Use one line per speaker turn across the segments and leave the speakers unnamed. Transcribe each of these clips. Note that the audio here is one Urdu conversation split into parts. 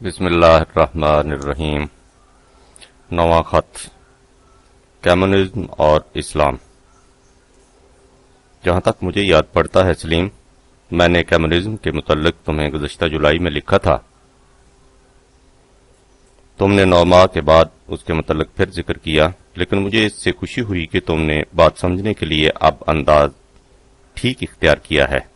بسم اللہ الرحمن الرحیم۔ نواں خط، کمیونزم اور اسلام۔ جہاں تک مجھے یاد پڑتا ہے سلیم، میں نے کمیونزم کے متعلق تمہیں گزشتہ جولائی میں لکھا تھا۔ تم نے 9 ماہ کے بعد اس کے متعلق پھر ذکر کیا، لیکن مجھے اس سے خوشی ہوئی کہ تم نے بات سمجھنے کے لیے اب انداز ٹھیک اختیار کیا ہے۔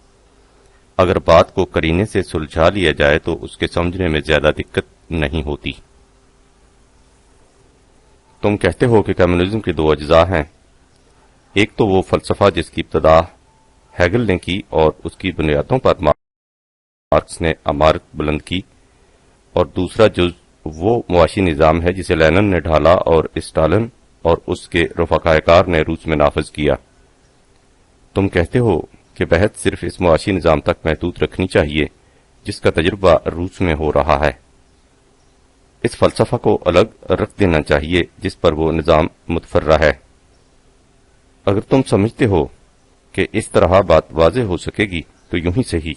اگر بات کو کرینے سے سلجھا لیا جائے تو اس کے سمجھنے میں زیادہ دقت نہیں ہوتی۔ تم کہتے ہو کہ کمیونزم کے 2 اجزاء ہیں، ایک تو وہ فلسفہ جس کی ابتدا ہیگل نے کی اور اس کی بنیادوں پر مارکس نے عمارت بلند کی، اور دوسرا جز وہ معاشی نظام ہے جسے لینن نے ڈھالا اور اسٹالن اور اس کے رفقائے کار نے روس میں نافذ کیا۔ تم کہتے ہو کہ بحث صرف اس معاشی نظام تک محدود رکھنی چاہیے جس کا تجربہ روس میں ہو رہا ہے۔ اس فلسفہ کو الگ رکھ دینا چاہیے جس پر وہ نظام متفرع ہے۔ اگر تم سمجھتے ہو کہ اس طرح بات واضح ہو سکے گی تو یوں ہی صحیح،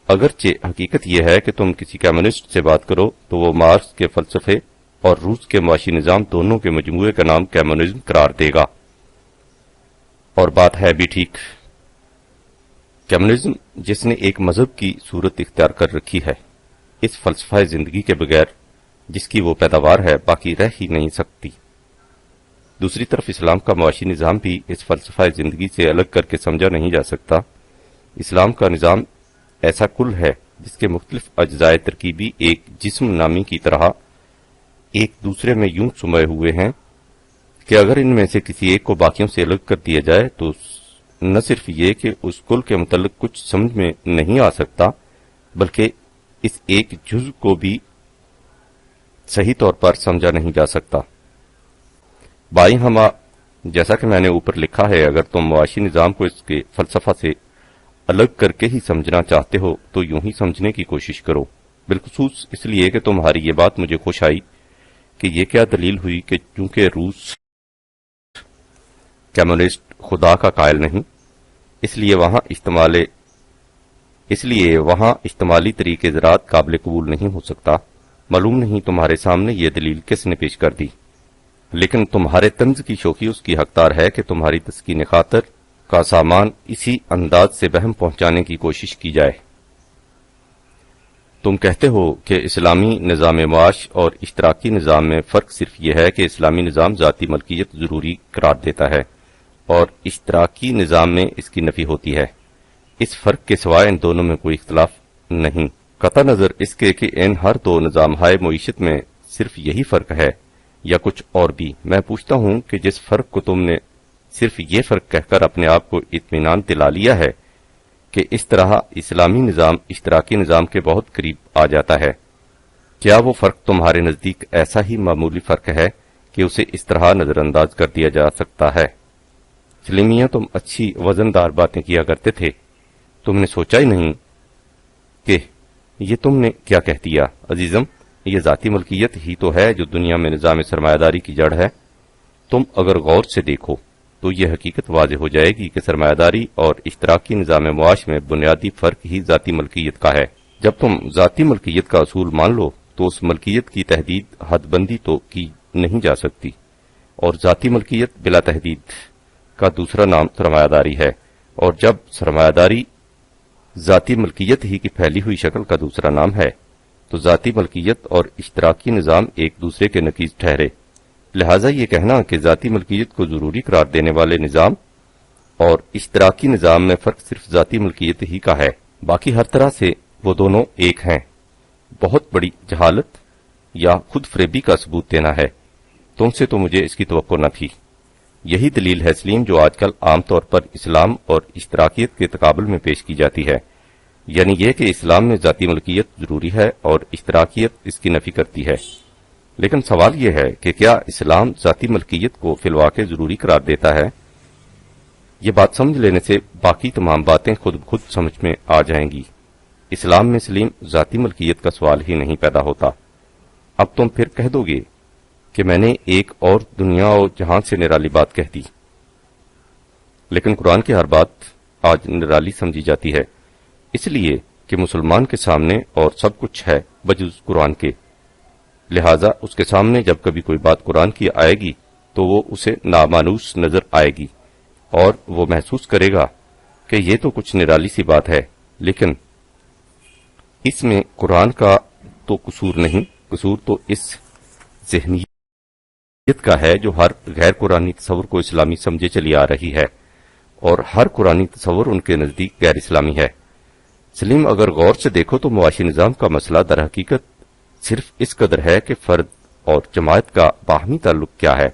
اگرچہ حقیقت یہ ہے کہ تم کسی کمیونسٹ سے بات کرو تو وہ مارکس کے فلسفے اور روس کے معاشی نظام دونوں کے مجموعے کا نام کمیونزم قرار دے گا، اور بات ہے بھی ٹھیک۔ کمیونزم جس نے ایک مذہب کی صورت اختیار کر رکھی ہے، اس فلسفہ زندگی کے بغیر جس کی وہ پیداوار ہے باقی رہ ہی نہیں سکتی۔ دوسری طرف اسلام کا معاشی نظام بھی اس فلسفہ زندگی سے الگ کر کے سمجھا نہیں جا سکتا۔ اسلام کا نظام ایسا کل ہے جس کے مختلف اجزاء ترکیبی ایک جسم نامی کی طرح ایک دوسرے میں یوں سمے ہوئے ہیں کہ اگر ان میں سے کسی ایک کو باقیوں سے الگ کر دیا جائے تو نہ صرف یہ کہ اس کل کے متعلق کچھ سمجھ میں نہیں آ سکتا، بلکہ اس ایک جزء کو بھی صحیح طور پر سمجھا نہیں جا سکتا۔ بائیں ہما، جیسا کہ میں نے اوپر لکھا ہے، اگر تم معاشی نظام کو اس کے فلسفہ سے الگ کر کے ہی سمجھنا چاہتے ہو تو یوں ہی سمجھنے کی کوشش کرو، بالخصوص اس لیے کہ تمہاری یہ بات مجھے خوش آئی کہ یہ کیا دلیل ہوئی کہ چونکہ روس کمیونسٹ خدا کا قائل نہیں، اس لیے وہاں احتمالی طریقے زراعت قابل قبول نہیں ہو سکتا۔ معلوم نہیں تمہارے سامنے یہ دلیل کس نے پیش کر دی، لیکن تمہارے طنز کی شوخی اس کی حقدار ہے کہ تمہاری تسکین خاطر کا سامان اسی انداز سے بہم پہنچانے کی کوشش کی جائے۔ تم کہتے ہو کہ اسلامی نظام معاش اور اشتراکی نظام میں فرق صرف یہ ہے کہ اسلامی نظام ذاتی ملکیت ضروری قرار دیتا ہے اور اشتراکی نظام میں اس کی نفی ہوتی ہے۔ اس فرق کے سوائے ان دونوں میں کوئی اختلاف نہیں، قطع نظر اس کے کہ ان ہر 2 نظامہائے معیشت میں صرف یہی فرق ہے یا کچھ اور بھی۔ میں پوچھتا ہوں کہ جس فرق کو تم نے صرف یہ فرق کہہ کر اپنے آپ کو اطمینان دلا لیا ہے کہ اس طرح اسلامی نظام اشتراکی نظام کے بہت قریب آ جاتا ہے، کیا وہ فرق تمہارے نزدیک ایسا ہی معمولی فرق ہے کہ اسے اس طرح نظر انداز کر دیا جا سکتا ہے؟ سلیمیاں تم اچھی وزندار باتیں کیا کرتے تھے، تم نے سوچا ہی نہیں کہ یہ تم نے کیا کہہ دیا۔ عزیزم، یہ ذاتی ملکیت ہی تو ہے جو دنیا میں نظام سرمایہ داری کی جڑ ہے۔ تم اگر غور سے دیکھو تو یہ حقیقت واضح ہو جائے گی کہ سرمایہ داری اور اشتراکی نظام معاش میں بنیادی فرق ہی ذاتی ملکیت کا ہے۔ جب تم ذاتی ملکیت کا اصول مان لو تو اس ملکیت کی تحدید حد بندی تو کی نہیں جا سکتی، اور ذاتی ملکیت بلا تحدید کا دوسرا نام سرمایہ داری ہے، اور جب سرمایہ داری ذاتی ملکیت ہی کی پھیلی ہوئی شکل کا دوسرا نام ہے تو ذاتی ملکیت اور اشتراکی نظام ایک دوسرے کے نقیض ٹھہرے۔ لہٰذا یہ کہنا کہ ذاتی ملکیت کو ضروری قرار دینے والے نظام اور اشتراکی نظام میں فرق صرف ذاتی ملکیت ہی کا ہے، باقی ہر طرح سے وہ دونوں ایک ہیں، بہت بڑی جہالت یا خود فریبی کا ثبوت دینا ہے۔ تم سے تو مجھے اس کی توقع نہ تھی۔ یہی دلیل ہے سلیم جو آج کل عام طور پر اسلام اور اشتراکیت کے تقابل میں پیش کی جاتی ہے، یعنی یہ کہ اسلام میں ذاتی ملکیت ضروری ہے اور اشتراکیت اس کی نفی کرتی ہے۔ لیکن سوال یہ ہے کہ کیا اسلام ذاتی ملکیت کو فی الواقع ضروری قرار دیتا ہے؟ یہ بات سمجھ لینے سے باقی تمام باتیں خود بخود سمجھ میں آ جائیں گی۔ اسلام میں سلیم ذاتی ملکیت کا سوال ہی نہیں پیدا ہوتا۔ اب تم پھر کہہ دو گے کہ میں نے ایک اور دنیا اور جہان سے نرالی بات کہہ دی، لیکن قرآن کی ہر بات آج نرالی سمجھی جاتی ہے، اس لیے کہ مسلمان کے سامنے اور سب کچھ ہے بجز قرآن کے، لہذا اس کے سامنے جب کبھی کوئی بات قرآن کی آئے گی تو وہ اسے نامانوس نظر آئے گی اور وہ محسوس کرے گا کہ یہ تو کچھ نرالی سی بات ہے، لیکن اس میں قرآن کا تو قصور نہیں، قصور تو اس ذہنیت کا ہے جو ہر غیر قرآنی تصور کو اسلامی سمجھے چلی آ رہی ہے، اور ہر قرآنی تصور ان کے نزدیک غیر اسلامی ہے۔ سلیم، اگر غور سے دیکھو تو معاشی نظام کا مسئلہ در حقیقت صرف اس قدر ہے کہ فرد اور جماعت کا باہمی تعلق کیا ہے،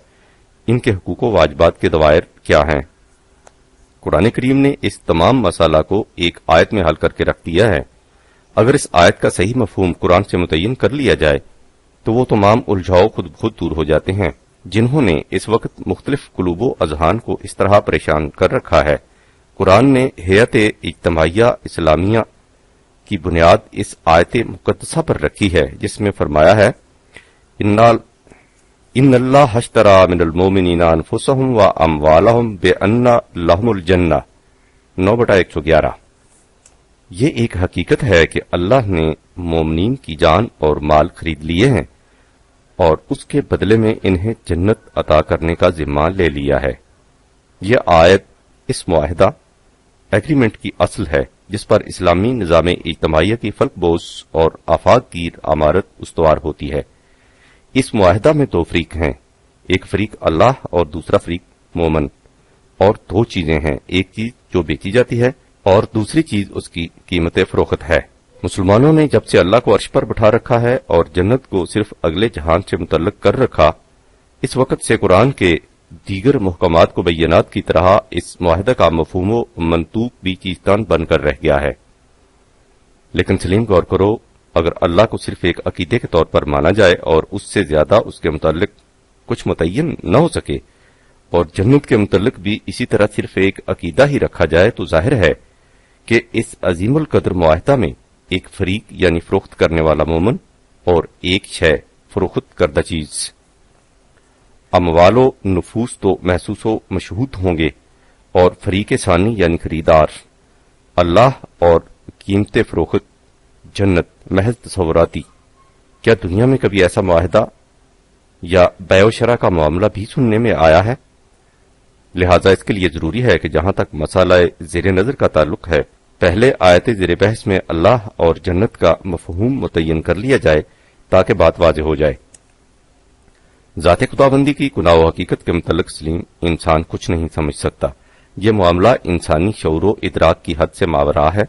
ان کے حقوق و واجبات کے دوائر کیا ہیں۔ قرآن کریم نے اس تمام مسئلہ کو ایک آیت میں حل کر کے رکھ دیا ہے۔ اگر اس آیت کا صحیح مفہوم قرآن سے متعین کر لیا جائے تو وہ تمام الجھاؤ خود بخود دور ہو جاتے ہیں جنہوں نے اس وقت مختلف قلوب و اذہان کو اس طرح پریشان کر رکھا ہے۔ قرآن نے ہیئت اجتماعیہ اسلامیہ کی بنیاد اس آیت مقدسہ پر رکھی ہے، جس میں فرمایا ہے ان اللہ اشتری من المؤمنین انفسهم واموالهم بان لهم الجنہ 9/111۔ یہ ایک حقیقت ہے کہ اللہ نے مومنین کی جان اور مال خرید لیے ہیں اور اس کے بدلے میں انہیں جنت عطا کرنے کا ذمہ لے لیا ہے۔ یہ آیت اس معاہدہ ایگریمنٹ کی اصل ہے جس پر اسلامی نظام اجتماعیہ کی فلک بوس اور آفاق گیر عمارت استوار ہوتی ہے۔ اس معاہدہ میں دو فریق ہیں، ایک فریق اللہ اور دوسرا فریق مومن، اور دو چیزیں ہیں، ایک چیز جو بیچی جاتی ہے اور دوسری چیز اس کی قیمت فروخت ہے۔ مسلمانوں نے جب سے اللہ کو عرش پر بٹھا رکھا ہے اور جنت کو صرف اگلے جہان سے متعلق کر رکھا، اس وقت سے قرآن کے دیگر محکمات کو بینات کی طرح اس معاہدہ کا مفہوم و منطوق بھی چیزتان بن کر رہ گیا ہے۔ لیکن سلیم، غور کرو، اگر اللہ کو صرف ایک عقیدے کے طور پر مانا جائے اور اس سے زیادہ اس کے متعلق کچھ متعین نہ ہو سکے اور جنت کے متعلق بھی اسی طرح صرف ایک عقیدہ ہی رکھا جائے، تو ظاہر ہے کہ اس عظیم القدر معاہدہ میں ایک فریق یعنی فروخت کرنے والا مومن اور ایک شے فروخت کردہ چیز، اموال و نفوس تو محسوس و مشہود ہوں گے، اور فریق ثانی یعنی خریدار اللہ اور قیمت فروخت جنت محض تصوراتی۔ کیا دنیا میں کبھی ایسا معاہدہ یا بیع و شرع کا معاملہ بھی سننے میں آیا ہے؟ لہذا اس کے لیے ضروری ہے کہ جہاں تک مسئلہ زیر نظر کا تعلق ہے، پہلے آیت زیر بحث میں اللہ اور جنت کا مفہوم متعین کر لیا جائے تاکہ بات واضح ہو جائے۔ ذات خداوندی کی گناہ و حقیقت کے متعلق سلیم انسان کچھ نہیں سمجھ سکتا۔ یہ معاملہ انسانی شعور و ادراک کی حد سے ماوراء ہے۔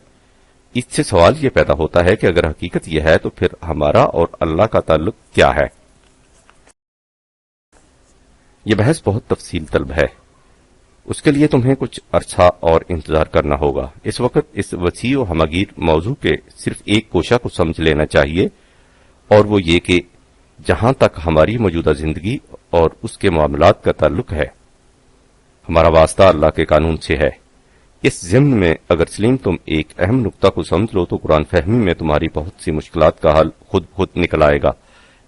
اس سے سوال یہ پیدا ہوتا ہے کہ اگر حقیقت یہ ہے تو پھر ہمارا اور اللہ کا تعلق کیا ہے؟ یہ بحث بہت تفصیل طلب ہے، اس کے لیے تمہیں کچھ عرصہ اور انتظار کرنا ہوگا۔ اس وقت اس وسیع و ہمگیر موضوع کے صرف ایک گوشہ کو سمجھ لینا چاہیے، اور وہ یہ کہ جہاں تک ہماری موجودہ زندگی اور اس کے معاملات کا تعلق ہے، ہمارا واسطہ اللہ کے قانون سے ہے۔ اس ضمن میں اگر سلیم تم ایک اہم نقطہ کو سمجھ لو تو قرآن فہمی میں تمہاری بہت سی مشکلات کا حل خود نکل آئے گا۔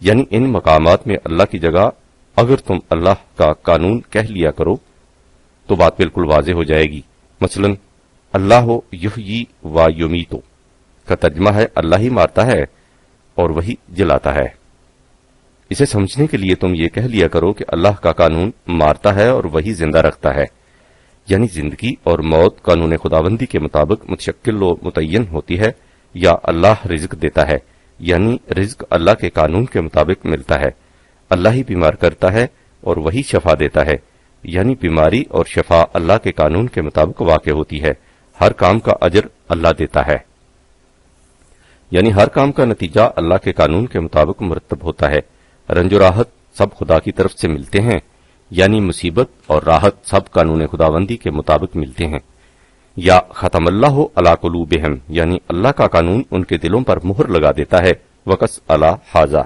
یعنی ان مقامات میں اللہ کی جگہ اگر تم اللہ کا قانون کہہ لیا کرو تو بات بالکل واضح ہو جائے گی۔ مثلا اللہ یحیی و یمیتو کا ترجمہ ہے اللہ ہی مارتا ہے اور وہی جلاتا ہے۔ اسے سمجھنے کے لیے تم یہ کہہ لیا کرو کہ اللہ کا قانون مارتا ہے اور وہی زندہ رکھتا ہے، یعنی زندگی اور موت قانون خداوندی کے مطابق متشکل و متعین ہوتی ہے، یا اللہ رزق دیتا ہے، یعنی رزق اللہ کے قانون کے مطابق ملتا ہے۔ اللہ ہی بیمار کرتا ہے اور وہی شفا دیتا ہے، یعنی بیماری اور شفا اللہ کے قانون کے مطابق واقع ہوتی ہے۔ ہر کام کا اجر اللہ دیتا ہے، یعنی ہر کام کا نتیجہ اللہ کے قانون کے مطابق مرتب ہوتا ہے۔ رنج و راحت سب خدا کی طرف سے ملتے ہیں، یعنی مصیبت اور راحت سب قانون خداوندی کے مطابق ملتے ہیں۔ یا ختم اللہ علی قلوبہم، یعنی اللہ کا قانون ان کے دلوں پر مہر لگا دیتا ہے۔ وقص علی حاذا۔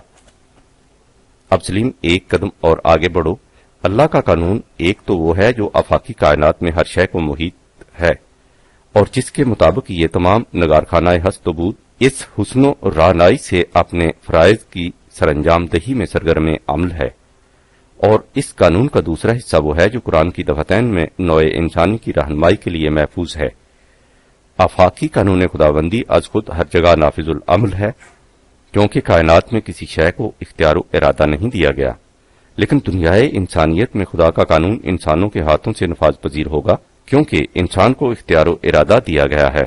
اب سلیم ایک قدم اور آگے بڑھو۔ اللہ کا قانون ایک تو وہ ہے جو آفاقی کائنات میں ہر شے کو محیط ہے اور جس کے مطابق یہ تمام نگارخانہ ہست و بود اس حسن و رعنائی سے اپنے فرائض کی سر انجام دہی میں سرگرم عمل ہے، اور اس قانون کا دوسرا حصہ وہ ہے جو قرآن کی دفتین میں نوع انسانی کی رہنمائی کے لیے محفوظ ہے۔ آفاقی قانون خداوندی از خود ہر جگہ نافذ العمل ہے، کیونکہ کائنات میں کسی شے کو اختیار و ارادہ نہیں دیا گیا، لیکن دنیائے انسانیت میں خدا کا قانون انسانوں کے ہاتھوں سے نفاذ پذیر ہوگا، کیونکہ انسان کو اختیار و ارادہ دیا گیا ہے۔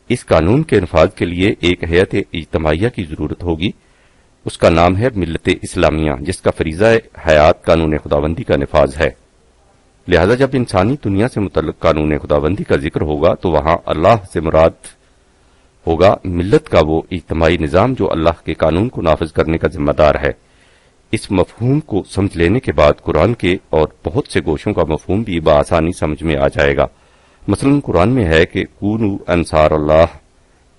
اس قانون کے نفاذ کے لیے ایک ہیئت اجتماعیہ کی ضرورت ہوگی، اس کا نام ہے ملت اسلامیہ، جس کا فریضہ حیات قانون خداوندی کا نفاذ ہے۔ لہذا جب انسانی دنیا سے متعلق قانون خداوندی کا ذکر ہوگا تو وہاں اللہ سے مراد ہوگا ملت کا وہ اجتماعی نظام جو اللہ کے قانون کو نافذ کرنے کا ذمہ دار ہے۔ اس مفہوم کو سمجھ لینے کے بعد قرآن کے اور بہت سے گوشوں کا مفہوم بھی بآسانی سمجھ میں آ جائے گا۔ مثلا قرآن میں ہے کہ کونوا انصار اللہ،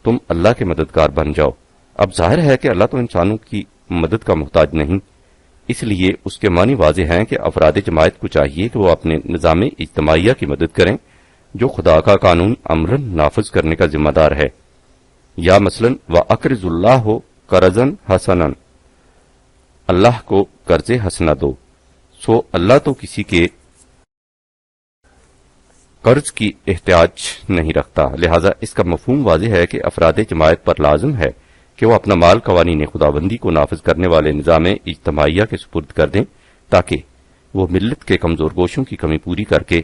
تم اللہ کے مددگار بن جاؤ۔ اب ظاہر ہے کہ اللہ تو انسانوں کی مدد کا محتاج نہیں، اس لیے اس کے معنی واضح ہیں کہ افراد جماعت کو چاہیے کہ وہ اپنے نظام اجتماعیہ کی مدد کریں جو خدا کا قانون عملاً نافذ کرنے کا ذمہ دار ہے۔ یا مثلا وَأَقْرِضُوا اللَّهَ قَرْضًا حَسَنًا، اللہ کو قرض حسنہ دو۔ سو اللہ تو کسی کے قرض کی احتیاج نہیں رکھتا، لہذا اس کا مفہوم واضح ہے کہ افراد جماعت پر لازم ہے کہ وہ اپنا مال قوانین خداوندی کو نافذ کرنے والے نظام اجتماعیہ کے سپرد کر دیں تاکہ وہ ملت کے کمزور گوشوں کی کمی پوری کر کے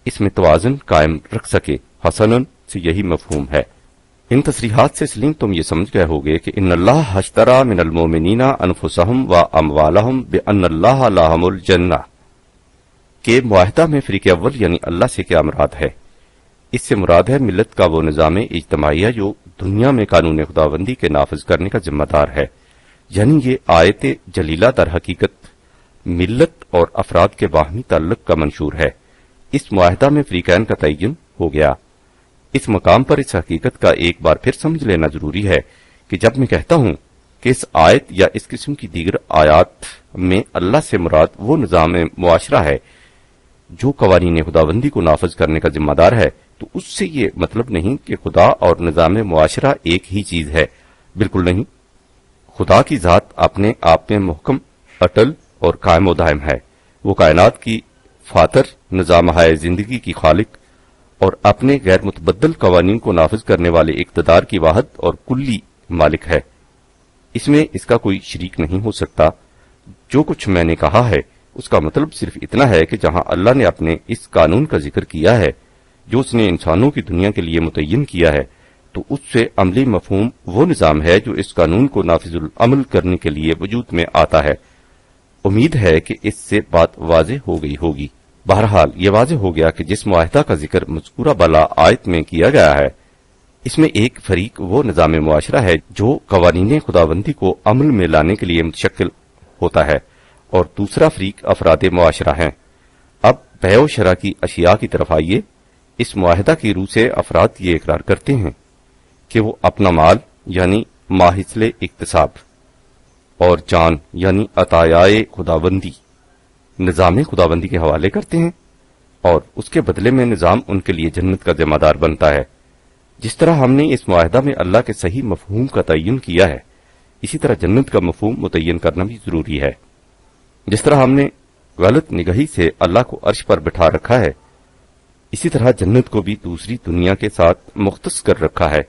اس میں توازن قائم رکھ سکے۔ حسنن سے یہی مفہوم ہے۔ ان تصریحات سے سلیم تم یہ سمجھ گئے ہوگے کہ ان اللہ اشترى من المؤمنین انفسهم واموالهم بان اللہ لهم الجنہ کے معاہدہ میں فریق اول یعنی اللہ سے کیا مراد ہے؟ اس سے مراد ہے ملت کا وہ نظام اجتماعیہ جو دنیا میں قانون خداوندی کے نافذ کرنے کا ذمہ دار ہے، یعنی یہ آیت جلیلہ در حقیقت ملت اور افراد کے باہمی تعلق کا منشور ہے۔ اس معاہدہ میں فریقین کا تعین ہو گیا۔ اس مقام پر اس حقیقت کا ایک بار پھر سمجھ لینا ضروری ہے کہ جب میں کہتا ہوں کہ اس آیت یا اس قسم کی دیگر آیات میں اللہ سے مراد وہ نظام معاشرہ ہے جو قوانین خداوندی کو نافذ کرنے کا ذمہ دار ہے، تو اس سے یہ مطلب نہیں کہ خدا اور نظام معاشرہ ایک ہی چیز ہے، بالکل نہیں۔ خدا کی ذات اپنے آپ میں محکم، اٹل اور قائم و دائم ہے۔ وہ کائنات کی فاتر، نظام ہائے زندگی کی خالق اور اپنے غیر متبدل قوانین کو نافذ کرنے والے اقتدار کی واحد اور کلی مالک ہے۔ اس میں اس کا کوئی شریک نہیں ہو سکتا۔ جو کچھ میں نے کہا ہے اس کا مطلب صرف اتنا ہے کہ جہاں اللہ نے اپنے اس قانون کا ذکر کیا ہے جو اس نے انسانوں کی دنیا کے لیے متعین کیا ہے، تو اس سے عملی مفہوم وہ نظام ہے جو اس قانون کو نافذ العمل کرنے کے لیے وجود میں آتا ہے۔ امید ہے کہ اس سے بات واضح ہو گئی ہوگی۔ بہرحال یہ واضح ہو گیا کہ جس معاہدہ کا ذکر مذکورہ بالا آیت میں کیا گیا ہے، اس میں ایک فریق وہ نظام معاشرہ ہے جو قوانین خداوندی کو عمل میں لانے کے لیے متشکل ہوتا ہے، اور دوسرا فریق افراد معاشرہ ہیں۔ اب بیع و شرع کی اشیاء کی طرف آئیے۔ اس معاہدہ کی روح سے افراد یہ اقرار کرتے ہیں کہ وہ اپنا مال یعنی ماحصل اکتساب اور جان یعنی عطایائے خداوندی نظام خداوندی کے حوالے کرتے ہیں، اور اس کے بدلے میں نظام ان کے لیے جنت کا ذمہ دار بنتا ہے۔ جس طرح ہم نے اس معاہدہ میں اللہ کے صحیح مفہوم کا تعین کیا ہے، اسی طرح جنت کا مفہوم متعین کرنا بھی ضروری ہے۔ جس طرح ہم نے غلط نگہی سے اللہ کو عرش پر بٹھا رکھا ہے، اسی طرح جنت کو بھی دوسری دنیا کے ساتھ مختص کر رکھا ہے،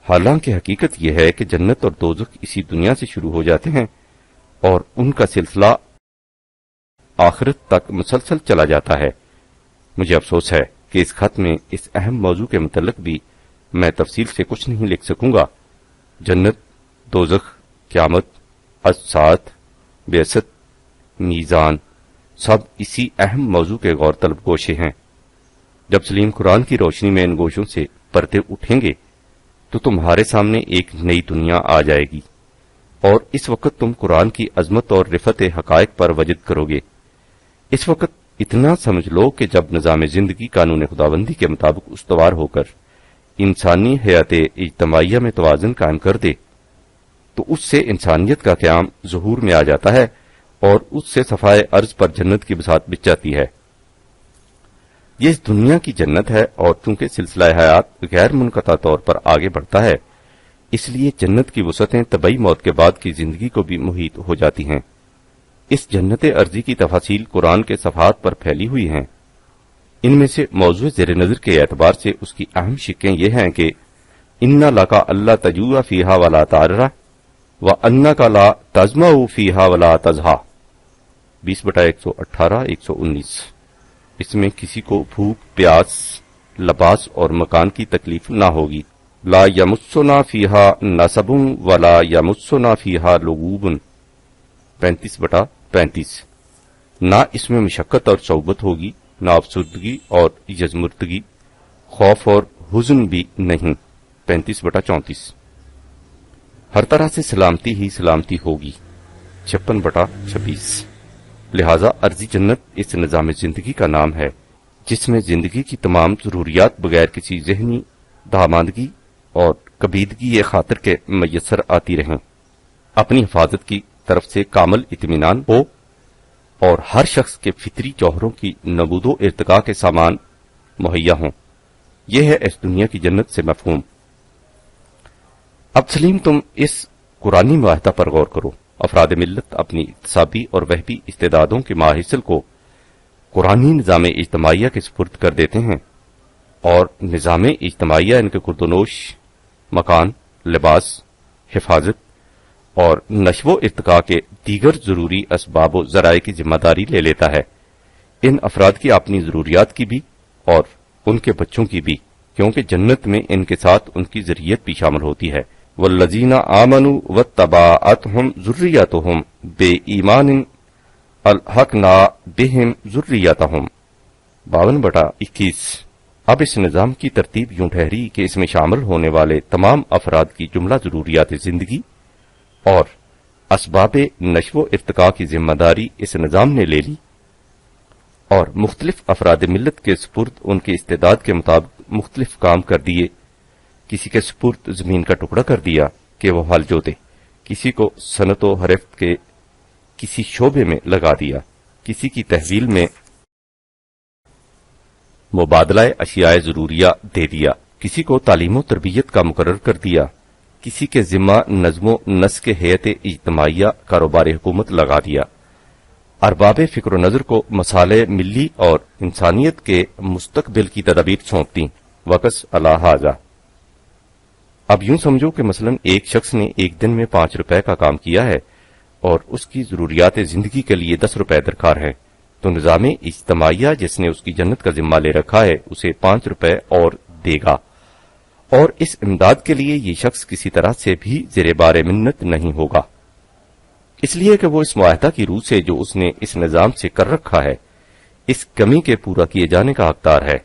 حالانکہ حقیقت یہ ہے کہ جنت اور دوزخ اسی دنیا سے شروع ہو جاتے ہیں اور ان کا سلسلہ آخرت تک مسلسل چلا جاتا ہے۔ مجھے افسوس ہے کہ اس خط میں اس اہم موضوع کے متعلق بھی میں تفصیل سے کچھ نہیں لکھ سکوں گا۔ جنت، دوزخ، قیامت، اجساد، بعثت، میزان، سب اسی اہم موضوع کے غور طلب گوشے ہیں۔ جب سلیم قرآن کی روشنی میں ان گوشوں سے پردے اٹھیں گے تو تمہارے سامنے ایک نئی دنیا آ جائے گی، اور اس وقت تم قرآن کی عظمت اور رفت حقائق پر وجد کرو گے۔ اس وقت اتنا سمجھ لو کہ جب نظام زندگی قانون خداوندی کے مطابق استوار ہو کر انسانی حیات اجتماعیہ میں توازن قائم کر دے تو اس سے انسانیت کا قیام ظہور میں آ جاتا ہے، اور اس سے صفائے ارض پر جنت کی بساط بچ جاتی ہے۔ یہ اس دنیا کی جنت ہے، اور چونکہ سلسلہ حیات غیر منقطع طور پر آگے بڑھتا ہے، اس لیے جنت کی وسعتیں طبعی موت کے بعد کی زندگی کو بھی محیط ہو جاتی ہیں۔ اس جنت ارضی کی تفاصیل قرآن کے صفحات پر پھیلی ہوئی ہیں۔ ان میں سے موضوع زیر نظر کے اعتبار سے اس کی اہم شقیں یہ ہیں کہ انا لکا اللہ تجوع فیہا ولا تعرہ وانک لا تظمأ فیہا ولا تضحیٰ 20/118 119۔ اس میں کسی کو بھوک، پیاس، لباس اور مکان کی تکلیف نہ ہوگی۔ لا یمسنا فیہا نصب ولا یمسنا فیہا لغوب 35/35۔ نہ اس میں مشقت اور صعوبت ہوگی، نہ افسردگی اور یزمردگی، خوف اور حزن بھی نہیں 35/34۔ ہر طرح سے سلامتی ہی سلامتی ہوگی 56/26۔ لہذا ارضی جنت اس نظام زندگی کا نام ہے جس میں زندگی کی تمام ضروریات بغیر کسی ذہنی دہماندگی اور کبیدگی خاطر کے میسر آتی رہیں، اپنی حفاظت کی طرف سے کامل اطمینان ہو اور ہر شخص کے فطری جوہروں کی نبود و ارتقاء کے سامان مہیا ہوں۔ یہ ہے اس دنیا کی جنت سے مفہوم۔ اب سلیم تم اس قرآنی معاہدہ پر غور کرو۔ افراد ملت اپنی اقتصابی اور وہبی استعدادوں کے ماحصل کو قرآنی نظام اجتماعیہ کے سپرد کر دیتے ہیں، اور نظام اجتماعیہ ان کے کردونوش، مکان، لباس، حفاظت اور نشو و ارتقاء کے دیگر ضروری اسباب و ذرائع کی ذمہ داری لے لیتا ہے، ان افراد کی اپنی ضروریات کی بھی اور ان کے بچوں کی بھی، کیونکہ جنت میں ان کے ساتھ ان کی ذریت بھی شامل ہوتی ہے۔ والذین آمنوا واتبعتهم ذریتهم بإیمان الحقنا بهم ذریتهم 52/21۔ اب اس نظام کی ترتیب یوں ٹھہری کہ اس میں شامل ہونے والے تمام افراد کی جملہ ضروریات زندگی اور اسباب نشو و ارتقاء کی ذمہ داری اس نظام نے لے لی، اور مختلف افراد ملت کے سپرد ان کے استعداد کے مطابق مختلف کام کر دیے۔ کسی کے سپرد زمین کا ٹکڑا کر دیا کہ وہ ہل جوتے، کسی کو صنعت و حرفت کے کسی شعبے میں لگا دیا، کسی کی تحویل میں مبادلہ اشیاء ضروریہ دے دیا، کسی کو تعلیم و تربیت کا مقرر کر دیا، کسی کے ذمہ نظم و نسق ہیئت اجتماعیہ کاروبار حکومت لگا دیا، ارباب فکر و نظر کو مسالے ملی اور انسانیت کے مستقبل کی تدابیر سونپ دیں۔ وقص علی ھذا۔ اب یوں سمجھو کہ مثلا ایک شخص نے ایک دن میں 5 روپے کا کام کیا ہے اور اس کی ضروریات زندگی کے لیے 10 روپے درکار ہیں، تو نظام اجتماعیہ جس نے اس کی جنت کا ذمہ لے رکھا ہے اسے 5 روپے اور دے گا، اور اس امداد کے لیے یہ شخص کسی طرح سے بھی زیر بار منت نہیں ہوگا، اس لیے کہ وہ اس معاہدہ کی روح سے جو اس نے اس نظام سے کر رکھا ہے اس کمی کے پورا کیے جانے کا حقدار ہے۔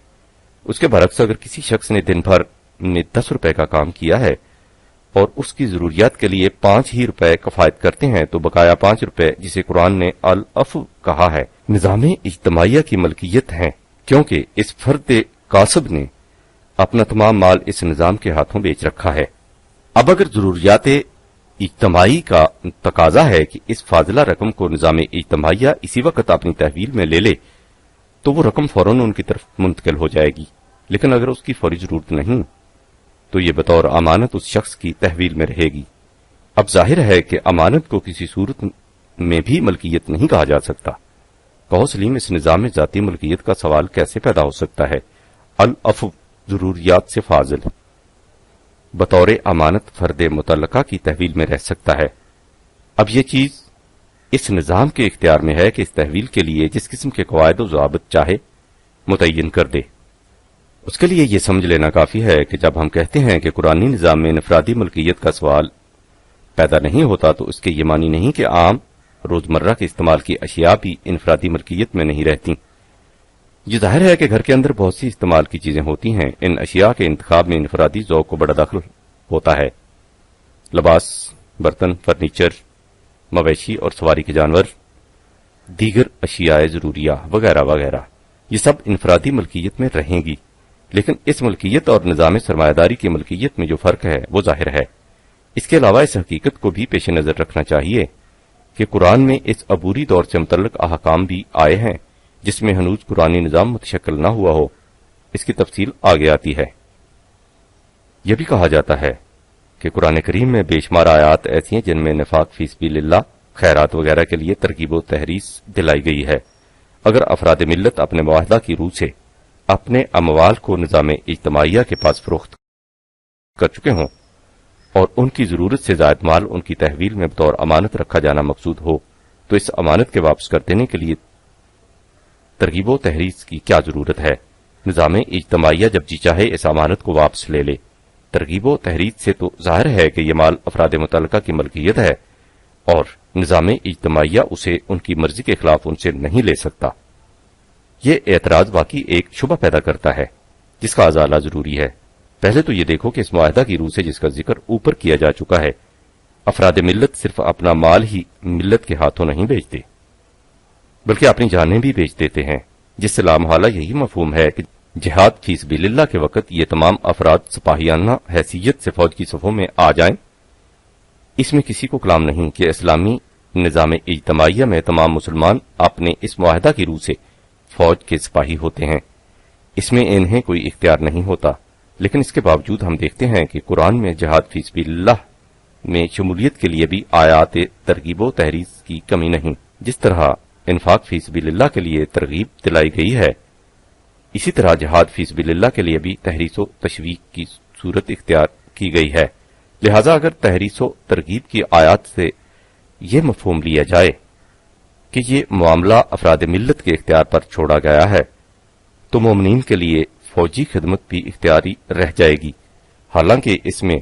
اس کے برعکس اگر کسی شخص نے دن بھر میں 10 روپے کا کام کیا ہے اور اس کی ضروریات کے لیے 5 ہی روپے کفایت کرتے ہیں، تو بقایا 5 روپے جسے قرآن نے العفو کہا ہے نظام اجتماعیہ کی ملکیت ہیں، کیونکہ اس فرد کاسب نے اپنا تمام مال اس نظام کے ہاتھوں بیچ رکھا ہے۔ اب اگر ضروریات اجتماعی کا تقاضا ہے کہ اس فاضلہ رقم کو نظام اجتماعیہ اسی وقت اپنی تحویل میں لے لے تو وہ رقم فوراً ان کی طرف منتقل ہو جائے گی، لیکن اگر اس کی فوری ضرورت نہیں تو یہ بطور امانت اس شخص کی تحویل میں رہے گی۔ اب ظاہر ہے کہ امانت کو کسی صورت میں بھی ملکیت نہیں کہا جا سکتا۔ کہو سلیم اس نظام میں ذاتی ملکیت کا سوال کیسے پیدا ہو سکتا ہے؟ العفو ضروریات سے فاضل بطور امانت فرد متعلقہ کی تحویل میں رہ سکتا ہے۔ اب یہ چیز اس نظام کے اختیار میں ہے کہ اس تحویل کے لیے جس قسم کے قواعد و ضوابط چاہے متعین کر دے۔ اس کے لیے یہ سمجھ لینا کافی ہے کہ جب ہم کہتے ہیں کہ قرآنی نظام میں انفرادی ملکیت کا سوال پیدا نہیں ہوتا تو اس کے یہ معنی نہیں کہ عام روزمرہ کے استعمال کی اشیاء بھی انفرادی ملکیت میں نہیں رہتی۔ یہ ظاہر ہے کہ گھر کے اندر بہت سی استعمال کی چیزیں ہوتی ہیں، ان اشیاء کے انتخاب میں انفرادی ذوق کو بڑا دخل ہوتا ہے۔ لباس، برتن، فرنیچر، مویشی اور سواری کے جانور، دیگر اشیاء ضروریہ وغیرہ وغیرہ، یہ سب انفرادی ملکیت میں رہیں گی، لیکن اس ملکیت اور نظام سرمایہ داری کی ملکیت میں جو فرق ہے وہ ظاہر ہے۔ اس کے علاوہ اس حقیقت کو بھی پیش نظر رکھنا چاہیے کہ قرآن میں اس عبوری دور سے متعلق احکام بھی آئے ہیں جس میں ہنوز قرآنی نظام متشکل نہ ہوا ہو۔ اس کی تفصیل آگے آتی ہے۔ یہ بھی کہا جاتا ہے کہ قرآن کریم میں بے شمار آیات ایسی ہیں جن میں نفاق فی سبیل اللہ، خیرات وغیرہ کے لیے ترغیب و تحریض دلائی گئی ہے۔ اگر افراد ملت اپنے معاہدہ کی روح سے اپنے اموال کو نظام اجتماعیہ کے پاس فروخت کر چکے ہوں اور ان کی ضرورت سے زائد مال ان کی تحویل میں بطور امانت رکھا جانا مقصود ہو تو اس امانت کے واپس کر دینے کے لیے ترغیب و تحریض کی کیا ضرورت ہے؟ نظام اجتماعیہ جب جی چاہے اس امانت کو واپس لے لے۔ ترغیب و تحریض سے تو ظاہر ہے کہ یہ مال افراد متعلقہ کی ملکیت ہے اور نظام اجتماعیہ اسے ان کی مرضی کے خلاف ان سے نہیں لے سکتا۔ یہ اعتراض واقعی ایک شبہ پیدا کرتا ہے جس کا ازالہ ضروری ہے۔ پہلے تو یہ دیکھو کہ اس معاہدہ کی روح سے جس کا ذکر اوپر کیا جا چکا ہے، افراد ملت صرف اپنا مال ہی ملت کے ہاتھوں نہیں بیچتے بلکہ اپنی جانیں بھی بیچ دیتے ہیں، جس سے لامحالہ یہی مفہوم ہے کہ جہاد فی سبیل اللہ کے وقت یہ تمام افراد سپاہیانہ حیثیت سے فوج کی صفوں میں آ جائیں۔ اس میں کسی کو کلام نہیں کہ اسلامی نظام اجتماعیہ میں تمام مسلمان اپنے اس معاہدہ کی روح سے فوج کے سپاہی ہوتے ہیں، اس میں انہیں کوئی اختیار نہیں ہوتا۔ لیکن اس کے باوجود ہم دیکھتے ہیں کہ قرآن میں جہاد فی سبیل اللہ میں شمولیت کے لیے بھی آیات ترغیب و تحریض کی کمی نہیں۔ جس طرح انفاق فی سبیل اللہ کے لیے ترغیب دلائی گئی ہے، اسی طرح جہاد فی سبیل اللہ کے لیے بھی تحریض و تشویق کی صورت اختیار کی گئی ہے۔ لہذا اگر تحریض و ترغیب کی آیات سے یہ مفہوم لیا جائے کہ یہ معاملہ افراد ملت کے اختیار پر چھوڑا گیا ہے تو مومنین کے لیے فوجی خدمت بھی اختیاری رہ جائے گی، حالانکہ اس میں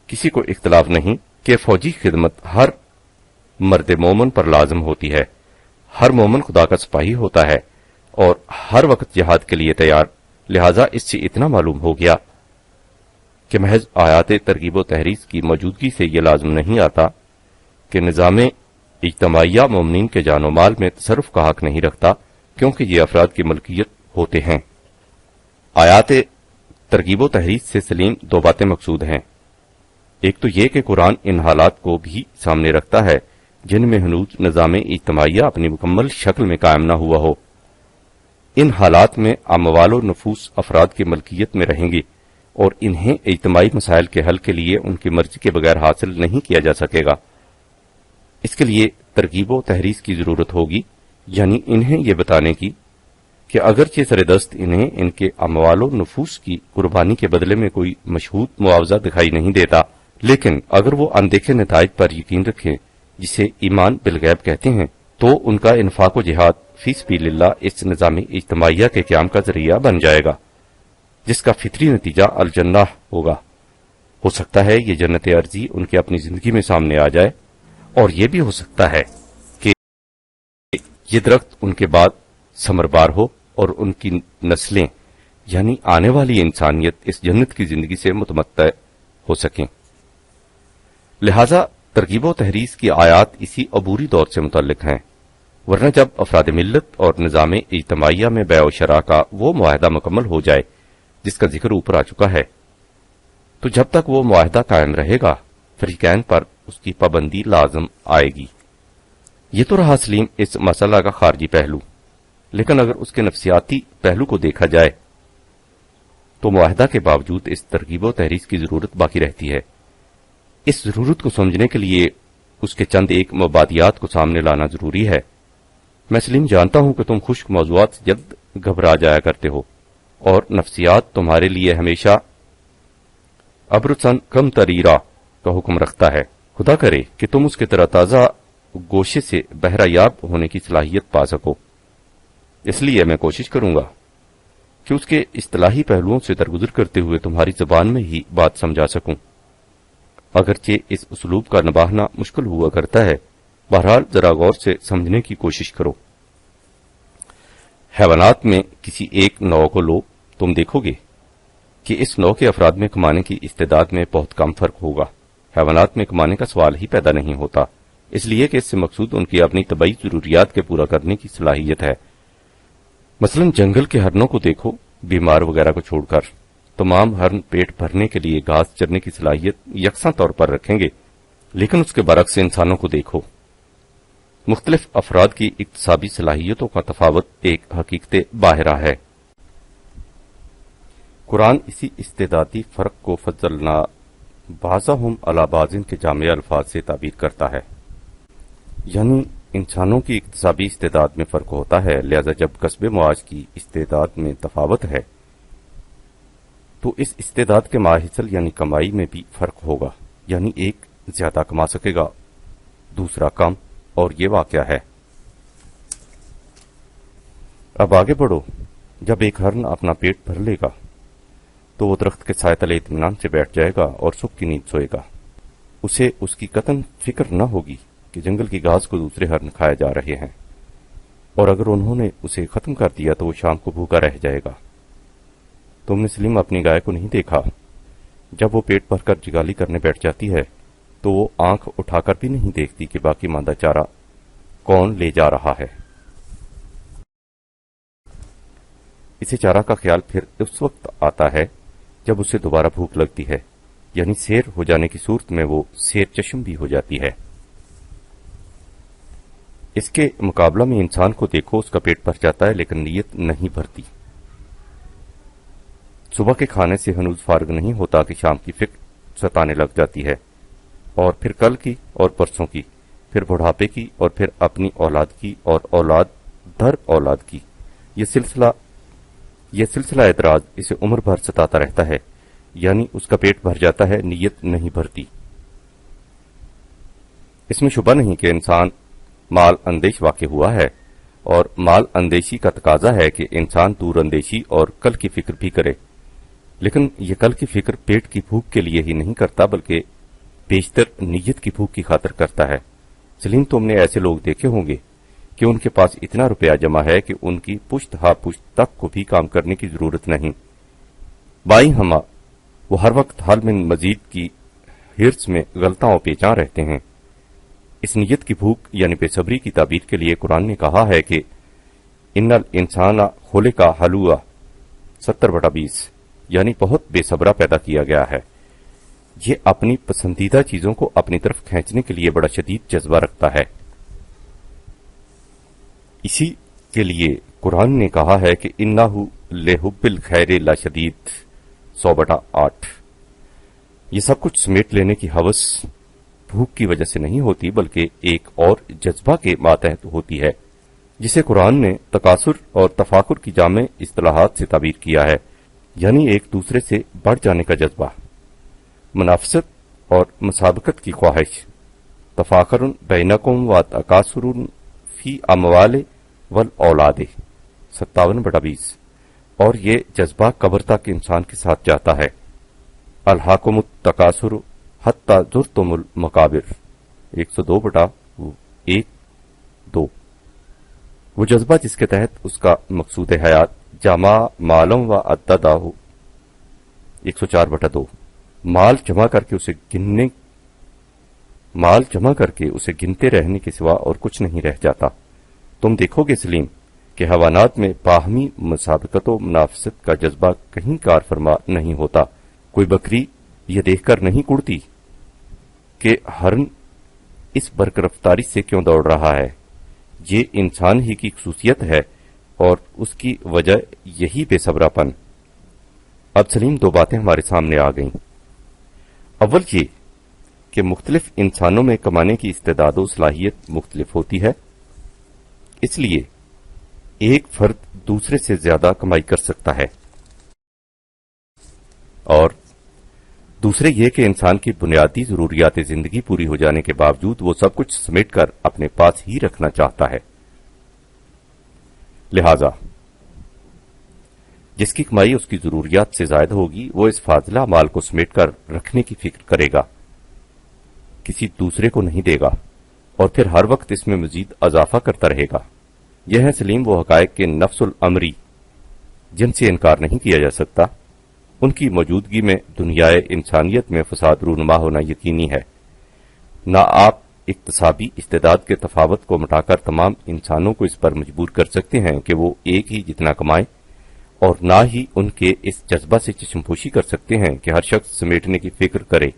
کسی کو اختلاف نہیں کہ فوجی خدمت ہر مرد مومن پر لازم ہوتی ہے۔ ہر مومن خدا کا سپاہی ہوتا ہے اور ہر وقت جہاد کے لیے تیار۔ لہذا اس سے اتنا معلوم ہو گیا کہ محض آیات ترغیب و تحریض کی موجودگی سے یہ لازم نہیں آتا کہ نظام اجتماعیہ مومنین کے جان و مال میں تصرف کا حق نہیں رکھتا، کیونکہ یہ افراد کی ملکیت ہوتے ہیں۔ آیات ترغیب و تحریض سے سلیم دو باتیں مقصود ہیں۔ ایک تو یہ کہ قرآن ان حالات کو بھی سامنے رکھتا ہے جن میں ہنوز نظام اجتماعیہ اپنی مکمل شکل میں قائم نہ ہوا ہو۔ ان حالات میں اموال و نفوس افراد کی ملکیت میں رہیں گے اور انہیں اجتماعی مسائل کے حل کے لیے ان کی مرضی کے بغیر حاصل نہیں کیا جا سکے گا۔ اس کے لیے ترغیب و تحریض کی ضرورت ہوگی، یعنی انہیں یہ بتانے کی کہ اگرچہ سر دست انہیں ان کے اموال و نفوس کی قربانی کے بدلے میں کوئی مشہود معاوضہ دکھائی نہیں دیتا، لیکن اگر وہ اندیکھے نتائج پر یقین رکھیں جسے ایمان بالغیب کہتے ہیں تو ان کا انفاق و جہاد فی سبیل اللہ اس نظام اجتماعیہ کے قیام کا ذریعہ بن جائے گا، جس کا فطری نتیجہ الجنہ ہوگا۔ ہو سکتا ہے یہ جنت عرضی ان کے اپنی زندگی میں سامنے آ جائے، اور یہ بھی ہو سکتا ہے کہ یہ درخت ان کے بعد ثمربار ہو اور ان کی نسلیں یعنی آنے والی انسانیت اس جنت کی زندگی سے متمتع ہو سکیں۔ لہذا ترغیب و تحریض کی آیات اسی عبوری دور سے متعلق ہیں، ورنہ جب افراد ملت اور نظام اجتماعیہ میں بیع و شراء کا وہ معاہدہ مکمل ہو جائے جس کا ذکر اوپر آ چکا ہے، تو جب تک وہ معاہدہ قائم رہے گا فریقین پر اس کی پابندی لازم آئے گی۔ یہ تو رہا سلیم اس مسئلہ کا خارجی پہلو، لیکن اگر اس کے نفسیاتی پہلو کو دیکھا جائے تو معاہدہ کے باوجود اس ترغیب و تحریض کی ضرورت باقی رہتی ہے۔ اس ضرورت کو سمجھنے کے لیے اس کے چند ایک مبادیات کو سامنے لانا ضروری ہے۔ میں سلیم جانتا ہوں کہ تم خشک موضوعات سے جلد گھبرا جایا کرتے ہو اور نفسیات تمہارے لیے ہمیشہ ابرسن کم تریرا کا حکم رکھتا ہے۔ خدا کرے کہ تم اس کے تر تازہ گوشے سے بہرہ یاب ہونے کی صلاحیت پا سکو۔ اس لیے میں کوشش کروں گا کہ اس کے اصطلاحی پہلوؤں سے درگزر کرتے ہوئے تمہاری زبان میں ہی بات سمجھا سکوں، اگرچہ اس اسلوب کا نباہنا مشکل ہوا کرتا ہے۔ بہرحال ذرا غور سے سمجھنے کی کوشش کرو۔ حیوانات میں کسی ایک نوع کو لو، تم دیکھو گے کہ اس نوع کے افراد میں کمانے کی استعداد میں بہت کم فرق ہوگا۔ حیوانات میں کمانے کا سوال ہی پیدا نہیں ہوتا، اس لیے کہ اس سے مقصود ان کی اپنی طبعی ضروریات کے پورا کرنے کی صلاحیت ہے۔ مثلا جنگل کے ہرنوں کو دیکھو، بیمار وغیرہ کو چھوڑ کر تمام ہرن پیٹ بھرنے کے لیے گھاس چرنے کی صلاحیت یکساں طور پر رکھیں گے، لیکن اس کے برعکس انسانوں کو دیکھو، مختلف افراد کی اکتسابی صلاحیتوں کا تفاوت ایک حقیقت باہرہ ہے۔ قرآن اسی استعدادی فرق کو فضلنا بعضهم علی بعض کے جامع الفاظ سے تعبیر کرتا ہے، یعنی انسانوں کی اقتصابی استعداد میں فرق ہوتا ہے، لہذا جب کسب معاش کی استعداد میں تفاوت ہے تو اس استعداد کے ماحصل یعنی کمائی میں بھی فرق ہوگا، یعنی ایک زیادہ کما سکے گا، دوسرا کم، اور یہ واقعہ ہے۔ اب آگے بڑھو۔ جب ایک ہرن اپنا پیٹ بھر لے گا تو وہ درخت کے سائے تلے اطمینان سے بیٹھ جائے گا اور سکھ کی نیند سوئے گا۔ اسے اس کی قطعاً فکر نہ ہوگی کہ جنگل کی گھاس کو دوسرے ہرن کھائے جا رہے ہیں، اور اگر انہوں نے اسے ختم کر دیا تو وہ شام کو بھوکا رہ جائے گا۔ تم نے سلیم اپنی گائے کو نہیں دیکھا؟ جب وہ پیٹ بھر کر جگالی کرنے بیٹھ جاتی ہے تو وہ آنکھ اٹھا کر بھی نہیں دیکھتی کہ باقی ماندہ چارہ کون لے جا رہا ہے۔ اسے چارہ کا خیال پھر اس وقت آتا ہے جب اسے دوبارہ بھوک لگتی ہے، یعنی سیر ہو جانے کی صورت میں وہ سیر چشم بھی ہو جاتی ہے۔ اس کے مقابلہ میں انسان کو دیکھو، اس کا پیٹ بھر جاتا ہے لیکن نیت نہیں بھرتی۔ صبح کے کھانے سے ہنوز فارغ نہیں ہوتا کہ شام کی فکر ستانے لگ جاتی ہے، اور پھر کل کی اور پرسوں کی، پھر بڑھاپے کی، اور پھر اپنی اولاد کی اور اولاد در اولاد کی۔ یہ سلسلہ اعتراض اسے عمر بھر ستاتا رہتا ہے، یعنی اس کا پیٹ بھر جاتا ہے، نیت نہیں بھرتی۔ اس میں شبہ نہیں کہ انسان مال اندیش واقع ہوا ہے، اور مال اندیشی کا تقاضا ہے کہ انسان دور اندیشی اور کل کی فکر بھی کرے، لیکن یہ کل کی فکر پیٹ کی بھوک کے لیے ہی نہیں کرتا بلکہ بیشتر نیت کی بھوک کی خاطر کرتا ہے۔ سلیم، تم نے ایسے لوگ دیکھے ہوں گے کہ ان کے پاس اتنا روپیہ جمع ہے کہ ان کی پشت ہا پشت تک کو بھی کام کرنے کی ضرورت نہیں، بائیں ہما وہ ہر وقت حل من مزید کی ہرس میں غلطاں پیچاں رہتے ہیں۔ اس نیت کی بھوک یعنی بے صبری کی تعبیر کے لیے قرآن نے کہا ہے کہ ان الانسان خلق ہلوعا 70/20، یعنی بہت بے صبرا پیدا کیا گیا ہے۔ یہ اپنی پسندیدہ چیزوں کو اپنی طرف کھینچنے کے لیے بڑا شدید جذبہ رکھتا ہے۔ اسی کے لیے قرآن نے کہا ہے کہ انہ لحب الخیر لشدید 100/8۔ یہ سب کچھ سمیٹ لینے کی ہوس بھوک کی وجہ سے نہیں ہوتی بلکہ ایک اور جذبہ کے ماتحت ہوتی ہے، جسے قرآن نے تکاثر اور تفاخر کی جامع اصطلاحات سے تعبیر کیا ہے، یعنی ایک دوسرے سے بڑھ جانے کا جذبہ، منافست اور مسابقت کی خواہش۔ تفاخر بینکم و تکاثر فی اموال والاولاد 57/20، اور یہ جذبہ قبر تک انسان کے ساتھ جاتا ہے۔ الہاکم التکاثر حتی زرتم المقابر 102/1-2۔ وہ جذبہ جس کے تحت اس کا مقصود حیات جمع مالم و عددہ 104/2، مال جمع کر کے اسے گنتے رہنے کے سوا اور کچھ نہیں رہ جاتا۔ تم دیکھو گے سلیم کہ حیوانات میں باہمی مسابقت و منافست کا جذبہ کہیں کار فرما نہیں ہوتا۔ کوئی بکری یہ دیکھ کر نہیں کڑتی کہ ہرن اس برق رفتاری سے کیوں دوڑ رہا ہے۔ یہ انسان ہی کی خصوصیت ہے اور اس کی وجہ یہی بے صبرا پن۔ اب سلیم، دو باتیں ہمارے سامنے آ گئیں۔ اول یہ کہ مختلف انسانوں میں کمانے کی استعداد و صلاحیت مختلف ہوتی ہے، اس لیے ایک فرد دوسرے سے زیادہ کمائی کر سکتا ہے، اور دوسرے یہ کہ انسان کی بنیادی ضروریات زندگی پوری ہو جانے کے باوجود وہ سب کچھ سمیٹ کر اپنے پاس ہی رکھنا چاہتا ہے۔ لہذا جس کی کمائی اس کی ضروریات سے زائد ہوگی وہ اس فاضلہ مال کو سمیٹ کر رکھنے کی فکر کرے گا، کسی دوسرے کو نہیں دے گا، اور پھر ہر وقت اس میں مزید اضافہ کرتا رہے گا۔ یہ ہے سلیم وہ حقائق کے نفس الامری جن سے انکار نہیں کیا جا سکتا۔ ان کی موجودگی میں دنیائے انسانیت میں فساد رونما ہونا یقینی ہے۔ نہ آپ اقتصابی استعداد کے تفاوت کو مٹا کر تمام انسانوں کو اس پر مجبور کر سکتے ہیں کہ وہ ایک ہی جتنا کمائیں، اور نہ ہی ان کے اس جذبہ سے چشم پوشی کر سکتے ہیں کہ ہر شخص سمیٹنے کی فکر کرے۔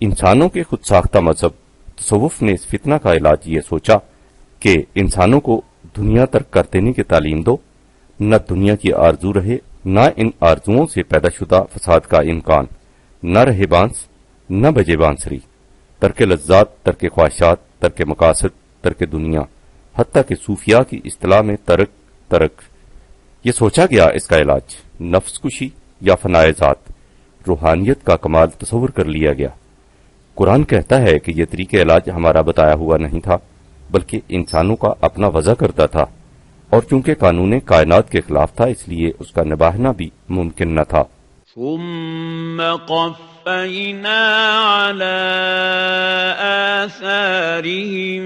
انسانوں کے خود ساختہ مذہب تصوف نے اس فتنہ کا علاج یہ سوچا کہ انسانوں کو دنیا ترک کر دینے کی تعلیم دو، نہ دنیا کی آرزو رہے، نہ ان آرزوؤں سے پیدا شدہ فساد کا امکان، نہ رہے بانس، نہ بجے بانسری، ترک لذات، ترک خواہشات، ترک مقاصد، ترک دنیا، حتیٰ کہ صوفیاء کی اصطلاح میں ترک. یہ سوچا گیا اس کا علاج نفس کشی یا فنائے ذات، روحانیت کا کمال تصور کر لیا گیا. قرآن کہتا ہے کہ یہ طریقہ علاج ہمارا بتایا ہوا نہیں تھا، بلکہ انسانوں کا اپنا وضع کرتا تھا، اور چونکہ قانون کائنات کے خلاف تھا اس لیے اس کا نبھانا بھی ممکن نہ تھا.
ثم قفينا على آثارهم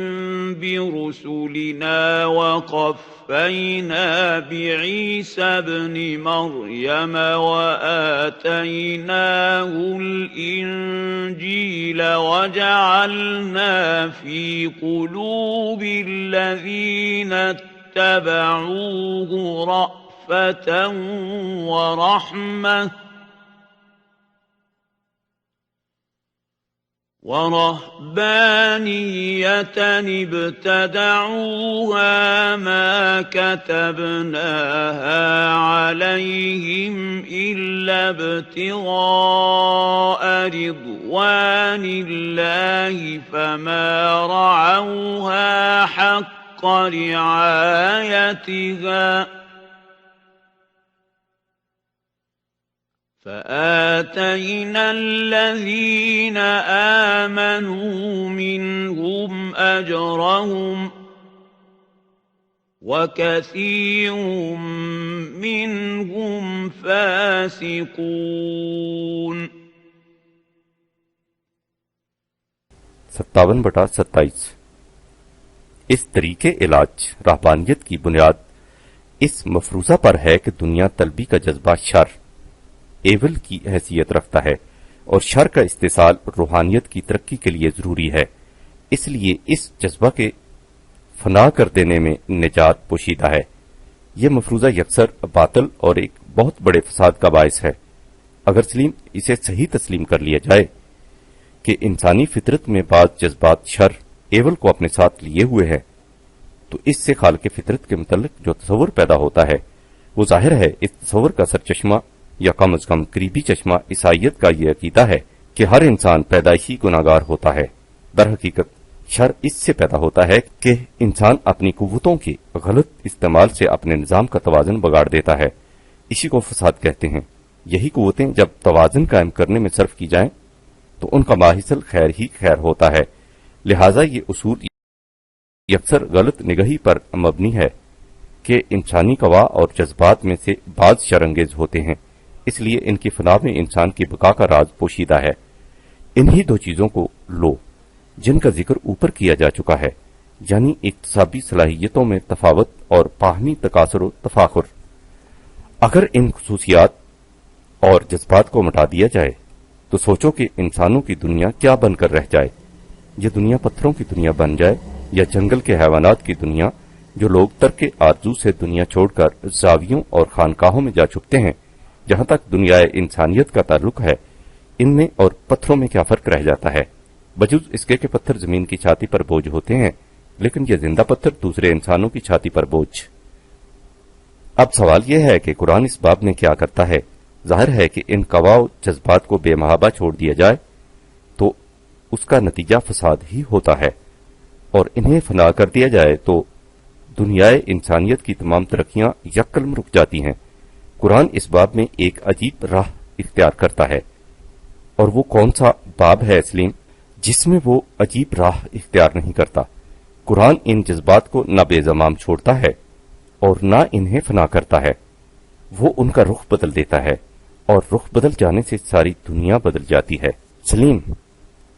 برسلنا وقفينا بعيسى ابن مريم وآتيناه الإنجيل وجعلنا في قلوب الذين اتبعوه رأفة ورهبانية ابتدعوها ما كتبناها عليهم إلا ابتغاء رضوان الله فما رعوها حق رعايتها فآتينا الذين آمنوا منهم أجرهم وكثير منهم فاسقون.
57/27. اس طریقے علاج رہبانیت کی بنیاد اس مفروضہ پر ہے کہ دنیا طلبی کا جذبہ شر ایول کی حیثیت رکھتا ہے، اور شر کا استحصال روحانیت کی ترقی کے لیے ضروری ہے. اس لیے اس جذبہ کے فنا کر دینے میں نجات پوشیدہ ہے. یہ مفروضہ یکسر باطل اور ایک بہت بڑے فساد کا باعث ہے. اگر سلیم اسے صحیح تسلیم کر لیا جائے کہ انسانی فطرت میں بعض جذبات شر ایول کو اپنے ساتھ لیے ہوئے ہیں، تو اس سے خالق فطرت کے متعلق جو تصور پیدا ہوتا ہے وہ ظاہر ہے اس تصور کا سرچشمہ یا کم از کم قریبی چشمہ عیسائیت کا یہ عقیدہ ہے کہ ہر انسان پیدائشی گناہگار ہوتا ہے. در حقیقت شر اس سے پیدا ہوتا ہے کہ انسان اپنی قوتوں کے غلط استعمال سے اپنے نظام کا توازن بگاڑ دیتا ہے. اسی کو فساد کہتے ہیں. یہی قوتیں جب توازن قائم کرنے میں صرف کی جائیں تو ان کا ماحصل خیر ہی خیر ہوتا ہے. لہذا یہ اصول یکسر غلط نگہی پر مبنی ہے کہ انسانی قوا اور جذبات میں سے بعض شرانگیز ہوتے ہیں، اس لیے ان کی فنا میں انسان کی بقا کا راز پوشیدہ ہے. انہی دو چیزوں کو لو جن کا ذکر اوپر کیا جا چکا ہے، یعنی اقتصابی صلاحیتوں میں تفاوت اور باہمی تکاثر و تفاخر. اگر ان خصوصیات اور جذبات کو مٹا دیا جائے تو سوچو کہ انسانوں کی دنیا کیا بن کر رہ جائے. یہ دنیا پتھروں کی دنیا بن جائے یا جنگل کے حیوانات کی دنیا جو لوگ ترک آرزو سے دنیا چھوڑ کر زاویوں اور خانقاہوں میں جا چھپتے ہیں. جہاں تک دنیا انسانیت کا تعلق ہے، ان میں اور پتھروں میں کیا فرق رہ جاتا ہے؟ بجز اس کے کہ پتھر زمین کی چھاتی پر بوجھ ہوتے ہیں، لیکن یہ زندہ پتھر دوسرے انسانوں کی چھاتی پر بوجھ. اب سوال یہ ہے کہ قرآن اس باب میں کیا کرتا ہے؟ ظاہر ہے کہ ان قوا و جذبات کو بے محابہ چھوڑ دیا جائے تو اس کا نتیجہ فساد ہی ہوتا ہے، اور انہیں فنا کر دیا جائے تو دنیا انسانیت کی تمام ترقیاں یکقلم رک جاتی ہیں. قرآن اس باب میں ایک عجیب راہ اختیار کرتا ہے، اور وہ کون سا باب ہے سلیم جس میں وہ عجیب راہ اختیار نہیں کرتا؟ قرآن ان جذبات کو نہ بے زمام چھوڑتا ہے اور نہ انہیں فنا کرتا ہے، وہ ان کا رخ بدل دیتا ہے، اور رخ بدل جانے سے ساری دنیا بدل جاتی ہے. سلیم،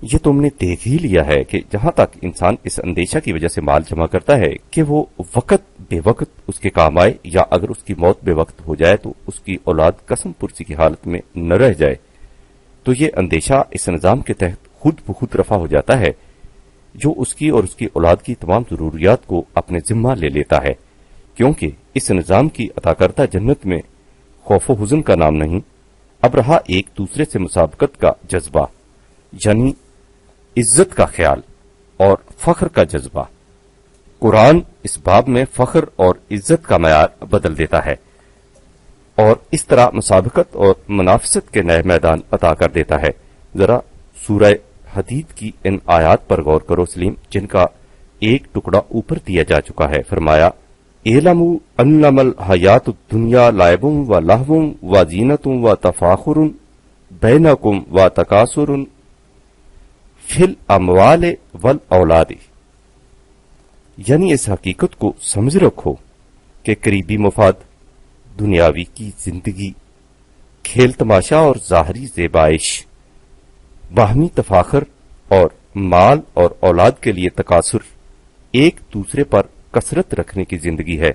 یہ تم نے دیکھ ہی لیا ہے کہ جہاں تک انسان اس اندیشہ کی وجہ سے مال جمع کرتا ہے کہ وہ وقت بے وقت اس کے کام آئے، یا اگر اس کی موت بے وقت ہو جائے تو اس کی اولاد قسم پرسی کی حالت میں نہ رہ جائے، تو یہ اندیشہ اس نظام کے تحت خود بخود رفع ہو جاتا ہے جو اس کی اور اس کی اولاد کی تمام ضروریات کو اپنے ذمہ لے لیتا ہے. کیونکہ اس نظام کی عطا کردہ جنت میں خوف و حزن کا نام نہیں، اب رہا ایک دوسرے سے مسابقت کا جذبہ، یعنی عزت کا خیال اور فخر کا جذبہ. قرآن اس باب میں فخر اور عزت کا معیار بدل دیتا ہے اور اس طرح مسابقت اور منافست کے نئے میدان عطا کر دیتا ہے. ذرا سورہ حدید کی ان آیات پر غور کرو سلیم، جن کا ایک ٹکڑا اوپر دیا جا چکا ہے۔ فرمایا اعلموا انما الحیات الدنیا لعب و لہو و زینت و تفاخر بینکم و تکاثر فی الاموال والاولاد، یعنی اس حقیقت کو سمجھ رکھو کہ قریبی مفاد، دنیاوی کی زندگی، کھیل تماشا اور ظاہری زیبائش، باہمی تفاخر اور مال اور اولاد کے لیے تکاثر، ایک دوسرے پر کثرت رکھنے کی زندگی ہے۔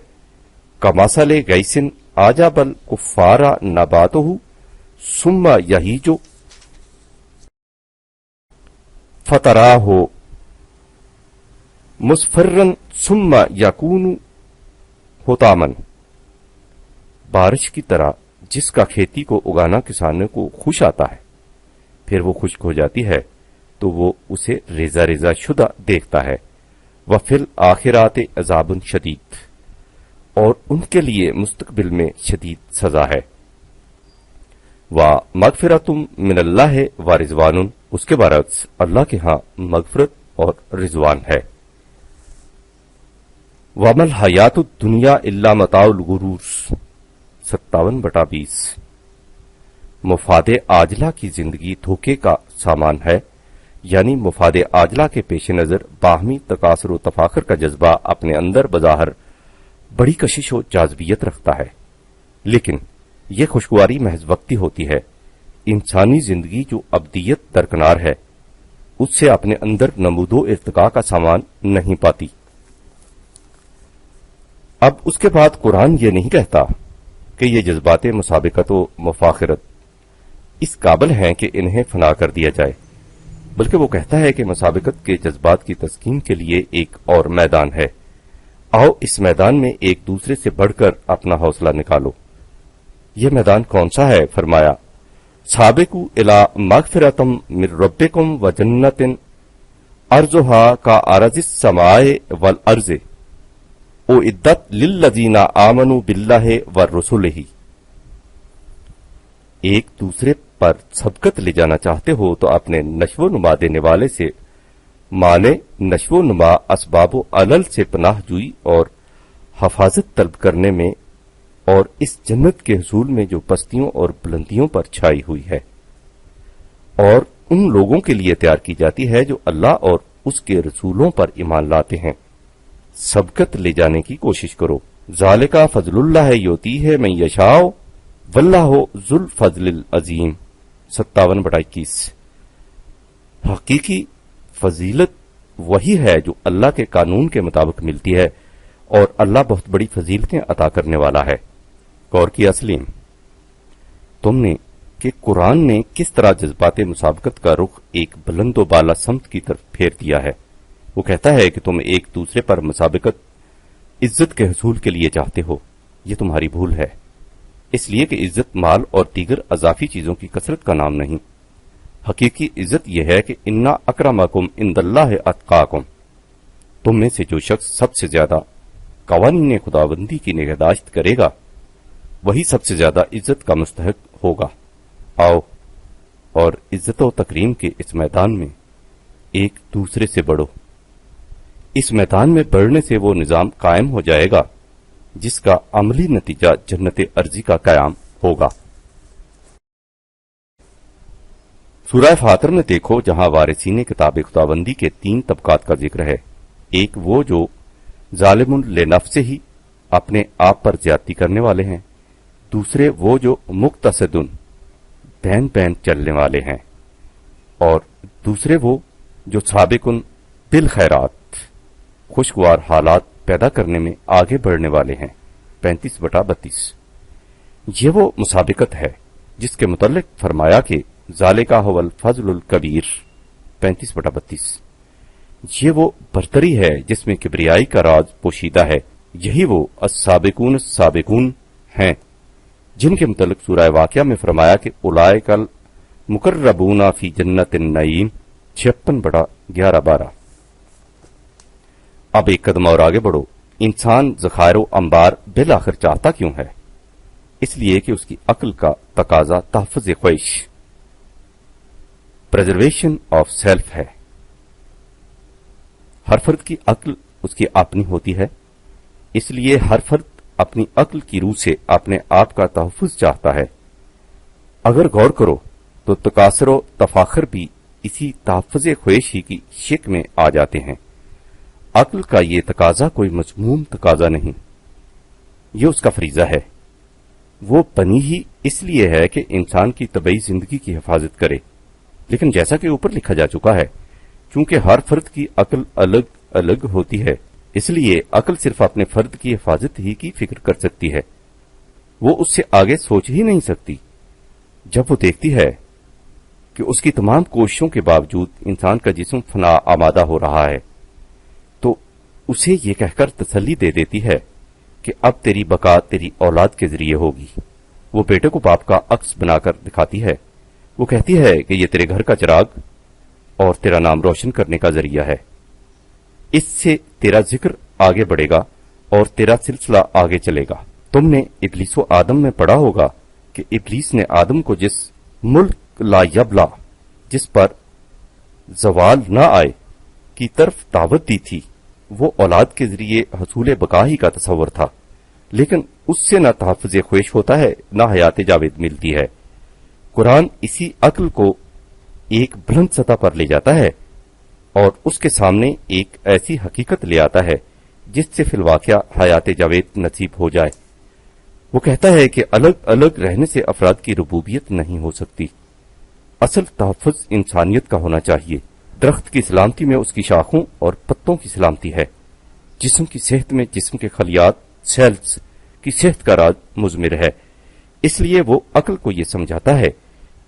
کمثل غیث اعجب الکفار نباتہ ثم یہیج فتراہ مصفرا ثم یکون حطاما، بارش کی طرح جس کا کھیتی کو اگانا کسانوں کو خوش آتا ہے، پھر وہ خشک ہو جاتی ہے تو وہ اسے ریزہ ریزہ شدہ دیکھتا ہے۔ وفی الآخرات عذاب شدید، اور ان کے لیے مستقبل میں شدید سزا ہے۔ ومغفرۃ من اللہ ورضوان، اس کے برعکس اللہ کے ہاں مغفرت اور رضوان ہے۔ وما الحیات الدنیا الا متاع الغرور، 57/20، مفاد عاجلہ کی زندگی دھوکے کا سامان ہے، یعنی مفاد عاجلہ کے پیش نظر باہمی تکاثر و تفاخر کا جذبہ اپنے اندر بظاہر بڑی کشش و جاذبیت رکھتا ہے، لیکن یہ خوشگواری محض وقتی ہوتی ہے۔ انسانی زندگی جو ابدیت درکنار ہے، اس سے اپنے اندر نمود و ارتقاء کا سامان نہیں پاتی۔ اب اس کے بعد قرآن یہ نہیں کہتا کہ یہ جذبات مسابقت و مفاخرت اس قابل ہیں کہ انہیں فنا کر دیا جائے، بلکہ وہ کہتا ہے کہ مسابقت کے جذبات کی تسکین کے لیے ایک اور میدان ہے، آؤ اس میدان میں ایک دوسرے سے بڑھ کر اپنا حوصلہ نکالو۔ یہ میدان کون سا ہے؟ فرمایا سابقوا الی مغفرۃ من ربکم وجنۃ عرضھا کعرض السماء والارض اعدت للذین آمنوا باللہ ورسلہ۔ ایک دوسرے پر سبقت لے جانا چاہتے ہو تو اپنے نشو و نما دینے والے سے مانے نشو و نما اسباب و علل سے پناہ جوئی اور حفاظت طلب کرنے میں، اور اس جنت کے حصول میں جو پستیوں اور بلندیوں پر چھائی ہوئی ہے، اور ان لوگوں کے لیے تیار کی جاتی ہے جو اللہ اور اس کے رسولوں پر ایمان لاتے ہیں۔ سبقت لے جانے کی کوشش کرو۔ ذالک فضل اللہ یؤتیہ من یشاء واللہ ذو الفضل العظیم، 57/21۔ حقیقی فضیلت وہی ہے جو اللہ کے قانون کے مطابق ملتی ہے، اور اللہ بہت بڑی فضیلتیں عطا کرنے والا ہے۔ غور کیا سلیم تم نے کہ قرآن نے کس طرح جذبات مسابقت کا رخ ایک بلند و بالا سمت کی طرف پھیر دیا ہے۔ وہ کہتا ہے کہ تم ایک دوسرے پر مسابقت عزت کے حصول کے لیے چاہتے ہو، یہ تمہاری بھول ہے، اس لیے کہ عزت مال اور دیگر اضافی چیزوں کی کثرت کا نام نہیں۔ حقیقی عزت یہ ہے کہ انا اکرمکم عند اللہ اتقاکم، تم میں سے جو شخص سب سے زیادہ قوانین خداوندی کی نگہداشت کرے گا وہی سب سے زیادہ عزت کا مستحق ہوگا۔ آؤ اور عزت و تکریم کے اس میدان میں ایک دوسرے سے بڑھو۔ اس میدان میں بڑھنے سے وہ نظام قائم ہو جائے گا جس کا عملی نتیجہ جنت ارضی کا قیام ہوگا۔ سورہ فاطر میں دیکھو جہاں وارثین کتاب خداوندی کے 3 طبقات کا ذکر ہے۔ ایک وہ جو ظالم لنفسہ ہی اپنے آپ پر زیادتی کرنے والے ہیں، دوسرے وہ جو مقتصدن بین بین چلنے والے ہیں، اور دوسرے وہ جو سابقن بالخیرات خوشگوار حالات پیدا کرنے میں آگے بڑھنے والے ہیں، 35/32۔ یہ وہ مسابقت ہے جس کے متعلق فرمایا کہ ذالک هو الفضل الکبیر، 35/32۔ یہ وہ برتری ہے جس میں کبریائی کا راز پوشیدہ ہے، یہی وہ السابقون السابقون ہیں جن کے متعلق سورہ واقعہ میں فرمایا کہ اولئک المقربون فی جنت النعیم، 56/11-12۔ اب ایک قدم اور آگے بڑھو۔ انسان ذخائر و انبار بالآخر چاہتا کیوں ہے؟ اس لیے کہ اس کی عقل کا تقاضا تحفظ خواہش، پریزرویشن آف سیلف ہے۔ ہر فرد کی عقل اس کی اپنی ہوتی ہے، اس لیے ہر فرد اپنی عقل کی روح سے اپنے آپ کا تحفظ چاہتا ہے۔ اگر غور کرو تو تکاثر و تفاخر بھی اسی تحفظ خواہش ہی کی شک میں آ جاتے ہیں۔ عقل کا یہ تقاضا کوئی مذموم تقاضا نہیں، یہ اس کا فریضہ ہے۔ وہ بنی ہی اس لیے ہے کہ انسان کی طبعی زندگی کی حفاظت کرے، لیکن جیسا کہ اوپر لکھا جا چکا ہے، چونکہ ہر فرد کی عقل الگ الگ ہوتی ہے، اس لیے عقل صرف اپنے فرد کی حفاظت ہی کی فکر کر سکتی ہے، وہ اس سے آگے سوچ ہی نہیں سکتی۔ جب وہ دیکھتی ہے کہ اس کی تمام کوششوں کے باوجود انسان کا جسم فنا آمادہ ہو رہا ہے، تو اسے یہ کہہ کر تسلی دے دیتی ہے کہ اب تیری بقا تیری اولاد کے ذریعے ہوگی۔ وہ بیٹے کو باپ کا عکس بنا کر دکھاتی ہے، وہ کہتی ہے کہ یہ تیرے گھر کا چراغ اور تیرا نام روشن کرنے کا ذریعہ ہے، اس سے تیرا ذکر آگے بڑھے گا اور تیرا سلسلہ آگے چلے گا۔ تم نے ابلیس و آدم میں پڑھا ہوگا کہ ابلیس نے آدم کو جس ملک لا یبلا، جس پر زوال نہ آئے، کی طرف دعوت دی تھی، وہ اولاد کے ذریعے حصول بقا ہی کا تصور تھا، لیکن اس سے نہ تحفظ خواہش ہوتا ہے نہ حیات جاوید ملتی ہے۔ قرآن اسی عقل کو ایک بلند سطح پر لے جاتا ہے اور اس کے سامنے ایک ایسی حقیقت لے آتا ہے جس سے فی الواقعہ حیات جاوید نصیب ہو جائے۔ وہ کہتا ہے کہ الگ الگ رہنے سے افراد کی ربوبیت نہیں ہو سکتی، اصل تحفظ انسانیت کا ہونا چاہیے۔ درخت کی سلامتی میں اس کی شاخوں اور پتوں کی سلامتی ہے، جسم کی صحت میں جسم کے خلیات سیلز کی صحت کا راز مضمر ہے۔ اس لیے وہ عقل کو یہ سمجھاتا ہے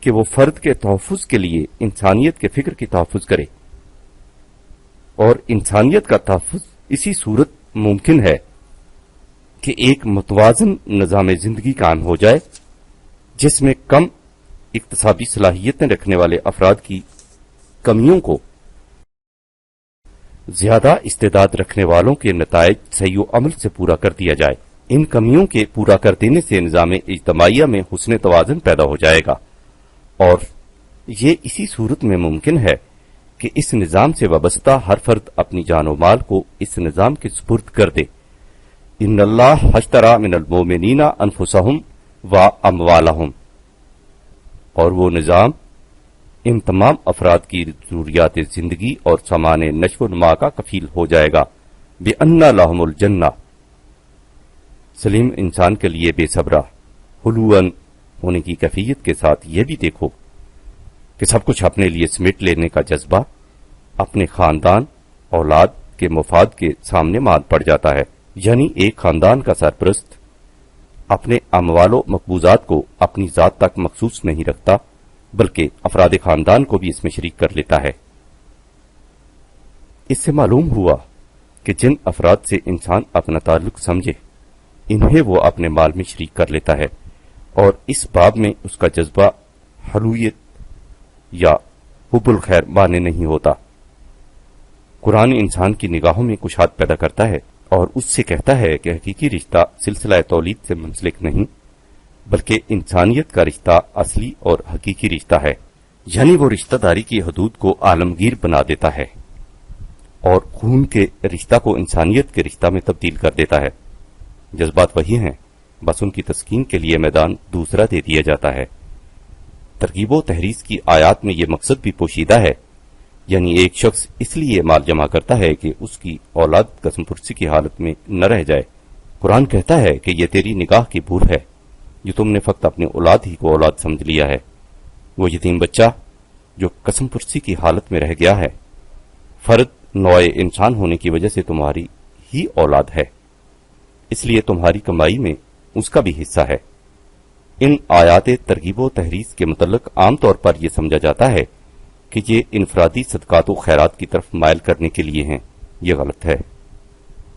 کہ وہ فرد کے تحفظ کے لیے انسانیت کے فکر کی تحفظ کرے، اور انسانیت کا تحفظ اسی صورت ممکن ہے کہ ایک متوازن نظام زندگی قائم ہو جائے جس میں کم اکتسابی صلاحیتیں رکھنے والے افراد کی کمیوں کو زیادہ استعداد رکھنے والوں کے نتائج صحیح و عمل سے پورا کر دیا جائے۔ ان کمیوں کے پورا کر دینے سے نظام اجتماعیہ میں حسن توازن پیدا ہو جائے گا، اور یہ اسی صورت میں ممکن ہے کہ اس نظام سے وابستہ ہر فرد اپنی جان و مال کو اس نظام کے سپرد کر دے۔ ان اللہ اشتری من المؤمنین انفسہم و اموالہم، اور وہ نظام ان تمام افراد کی ضروریات زندگی اور سامان نشو و نما کا کفیل ہو جائے گا۔ بِأَنَّ لَهُمُ الْجَنَّةَ، سلیم انسان کے لیے بے صبرہ حلوان ہونے کی کیفیت کے ساتھ یہ بھی دیکھو کہ سب کچھ اپنے لیے سمیٹ لینے کا جذبہ اپنے خاندان اولاد کے مفاد کے سامنے مات پڑ جاتا ہے، یعنی ایک خاندان کا سرپرست اپنے اموال و مقبوضات کو اپنی ذات تک مخصوص نہیں رکھتا بلکہ افراد خاندان کو بھی اس میں شریک کر لیتا ہے۔ اس سے معلوم ہوا کہ جن افراد سے انسان اپنا تعلق سمجھے انہیں وہ اپنے مال میں شریک کر لیتا ہے، اور اس باب میں اس کا جذبہ حلویت یا حب الخیر مانے نہیں ہوتا۔ قرآن انسان کی نگاہوں میں کشاد پیدا کرتا ہے اور اس سے کہتا ہے کہ حقیقی رشتہ سلسلہ تولید سے منسلک نہیں بلکہ انسانیت کا رشتہ اصلی اور حقیقی رشتہ ہے، یعنی وہ رشتہ داری کی حدود کو عالمگیر بنا دیتا ہے اور خون کے رشتہ کو انسانیت کے رشتہ میں تبدیل کر دیتا ہے۔ جذبات وہی ہیں، بس ان کی تسکین کے لیے میدان دوسرا دے دیا جاتا ہے۔ ترغیب و تحریض کی آیات میں یہ مقصد بھی پوشیدہ ہے، یعنی ایک شخص اس لیے مال جمع کرتا ہے کہ اس کی اولاد قسم پرسی کی حالت میں نہ رہ جائے۔ قرآن کہتا ہے کہ یہ تیری نگاہ کی بھول ہے جو تم نے فقط اپنی اولاد ہی کو اولاد سمجھ لیا ہے۔ وہ یتیم بچہ جو قسم پرسی کی حالت میں رہ گیا ہے، فرد نوع انسان ہونے کی وجہ سے تمہاری ہی اولاد ہے، اس لیے تمہاری کمائی میں اس کا بھی حصہ ہے۔ ان آیات ترغیب و تحریض کے متعلق عام طور پر یہ سمجھا جاتا ہے کہ یہ انفرادی صدقات و خیرات کی طرف مائل کرنے کے لیے ہیں، یہ غلط ہے۔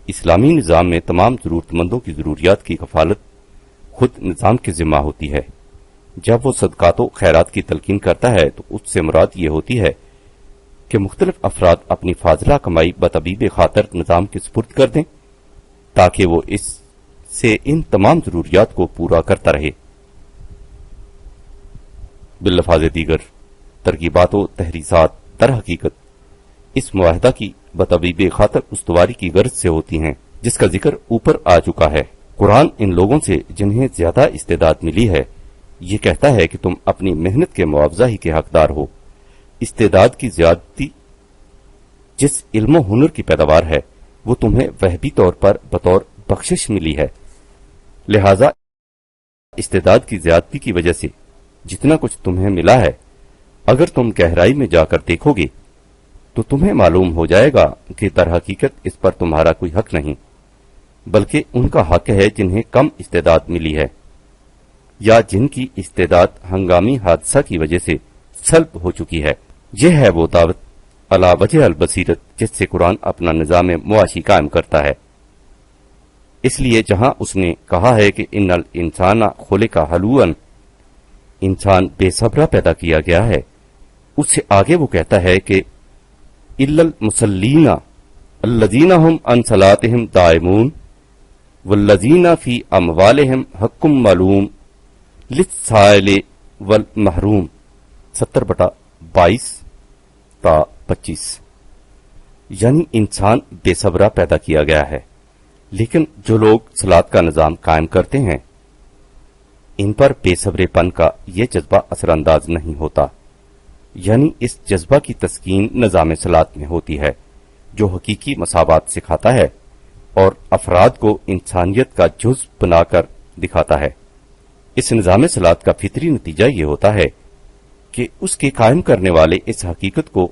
اسلامی نظام میں تمام ضرورت مندوں کی ضروریات کی کفالت خود نظام کے ذمہ ہوتی ہے۔ جب وہ صدقات و خیرات کی تلقین کرتا ہے تو اس سے مراد یہ ہوتی ہے کہ مختلف افراد اپنی فاضلہ کمائی بطبیب خاطر نظام کے سپرد کر دیں تاکہ وہ اس سے ان تمام ضروریات کو پورا کرتا رہے۔ باللفاظ دیگر، ترغیبات و تحریضات در حقیقت اس معاہدہ کی بطبیب خاطر استواری کی غرض سے ہوتی ہیں، جس کا ذکر اوپر آ چکا ہے۔ قرآن ان لوگوں سے جنہیں زیادہ استعداد ملی ہے یہ کہتا ہے کہ تم اپنی محنت کے معاوضہ ہی کے حقدار ہو۔ استعداد کی زیادتی جس علم و ہنر کی پیداوار ہے وہ تمہیں وہبی طور پر بطور بخشش ملی ہے، لہذا استعداد کی زیادتی کی وجہ سے جتنا کچھ تمہیں ملا ہے اگر تم گہرائی میں جا کر دیکھو گے تو تمہیں معلوم ہو جائے گا کہ در حقیقت اس پر تمہارا کوئی حق نہیں، بلکہ ان کا حق ہے جنہیں کم استعداد ملی ہے یا جن کی استعداد ہنگامی حادثہ کی وجہ سے سلب ہو چکی ہے۔ یہ ہے وہ دعوت علی وجہ البصیرت جس سے قرآن اپنا نظام معاشی قائم کرتا ہے۔ اس لیے جہاں اس نے کہا ہے کہ ان الانسان خلق ہلوعا، انسان بے صبرا پیدا کیا گیا ہے، اس سے آگے وہ کہتا ہے کہ الا المصلین الذین هم عن صلاتهم دائمون والذین فی اموالهم حق معلوم للسائل والمحروم، 70/22 تا 25۔ یعنی انسان بے صبرا پیدا کیا گیا ہے، لیکن جو لوگ صلاۃ کا نظام قائم کرتے ہیں ان پر بے صبرے پن کا یہ جذبہ اثر انداز نہیں ہوتا، یعنی اس جذبہ کی تسکین نظام صلاۃ میں ہوتی ہے جو حقیقی مساوات سکھاتا ہے اور افراد کو انسانیت کا جزو بنا کر دکھاتا ہے۔ اس نظام صلاۃ کا فطری نتیجہ یہ ہوتا ہے کہ اس کے قائم کرنے والے اس حقیقت کو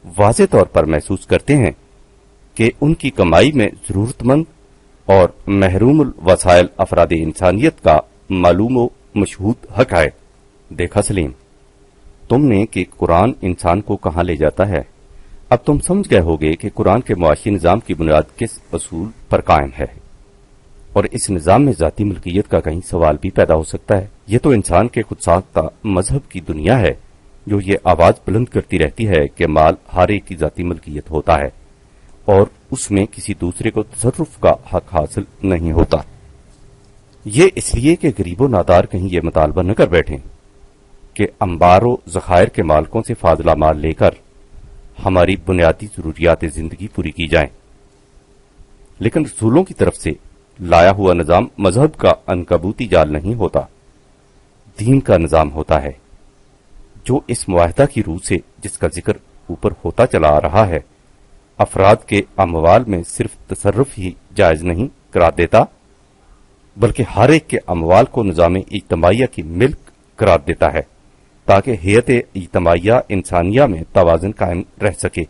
واضح طور پر محسوس کرتے ہیں کہ ان کی کمائی میں ضرورت مند اور محروم الوسائل افراد انسانیت کا معلوم و مشہود حق ہے۔ دیکھا سلیم، تم نے کہ قرآن انسان کو کہاں لے جاتا ہے، اب تم سمجھ گئے ہوگے کہ قرآن کے معاشی نظام کی بنیاد کس اصول پر قائم ہے، اور اس نظام میں ذاتی ملکیت کا کہیں سوال بھی پیدا ہو سکتا ہے۔ یہ تو انسان کے خود ساختہ مذہب کی دنیا ہے جو یہ آواز بلند کرتی رہتی ہے کہ مال ہر ایک کی ذاتی ملکیت ہوتا ہے اور اس میں کسی دوسرے کو تصرف کا حق حاصل نہیں ہوتا۔ یہ اس لیے کہ غریب و نادار کہیں یہ مطالبہ نہ کر بیٹھیں کہ انبار و ذخائر کے مالکوں سے فاضلہ مال لے کر ہماری بنیادی ضروریات زندگی پوری کی جائیں، لیکن رسولوں کی طرف سے لایا ہوا نظام مذہب کا عنکبوتی جال نہیں ہوتا، دین کا نظام ہوتا ہے جو اس معاہدہ کی روح سے جس کا ذکر اوپر ہوتا چلا آ رہا ہے افراد کے اموال میں صرف تصرف ہی جائز نہیں قرار دیتا بلکہ ہر ایک کے اموال کو نظام اجتماعیہ کی ملک قرار دیتا ہے تاکہ ہیئت اجتماعیہ انسانیہ میں توازن قائم رہ سکے۔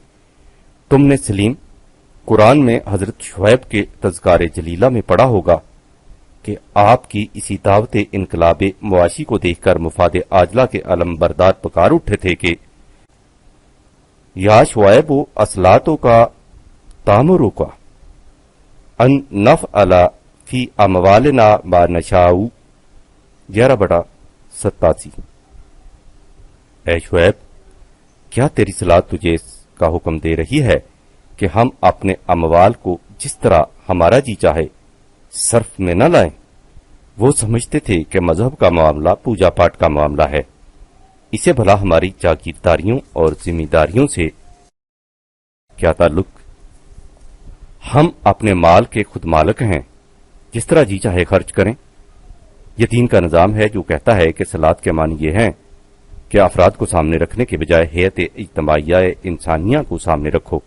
تم نے سلیم قرآن میں حضرت شعیب کے تذکار جلیلہ میں پڑھا ہوگا کہ آپ کی اسی دعوت انقلاب معاشی کو دیکھ کر مفاد عاجلہ کے علم بردار پکار اٹھے تھے کہ یا شعیب و اصلاتوں کا تامروں کا ان نفعل فی اموالنا ما نشاء، 11/87۔ اے شعیب، کیا تیری صلاۃ تجھے اس کا حکم دے رہی ہے کہ ہم اپنے اموال کو جس طرح ہمارا جی چاہے صرف میں نہ لائیں؟ وہ سمجھتے تھے کہ مذہب کا معاملہ پوجا پاٹ کا معاملہ ہے، اسے بھلا ہماری جاگیرداریوں اور ذمہ داریوں سے کیا تعلق؟ ہم اپنے مال کے خود مالک ہیں، جس طرح جی چاہے خرچ کریں۔ یہ دین کا نظام ہے جو کہتا ہے کہ صلاۃ کے معنی یہ ہیں کہ افراد کو سامنے رکھنے کے بجائے ہیئت اجتماعیہ انسانیہ کو سامنے رکھو،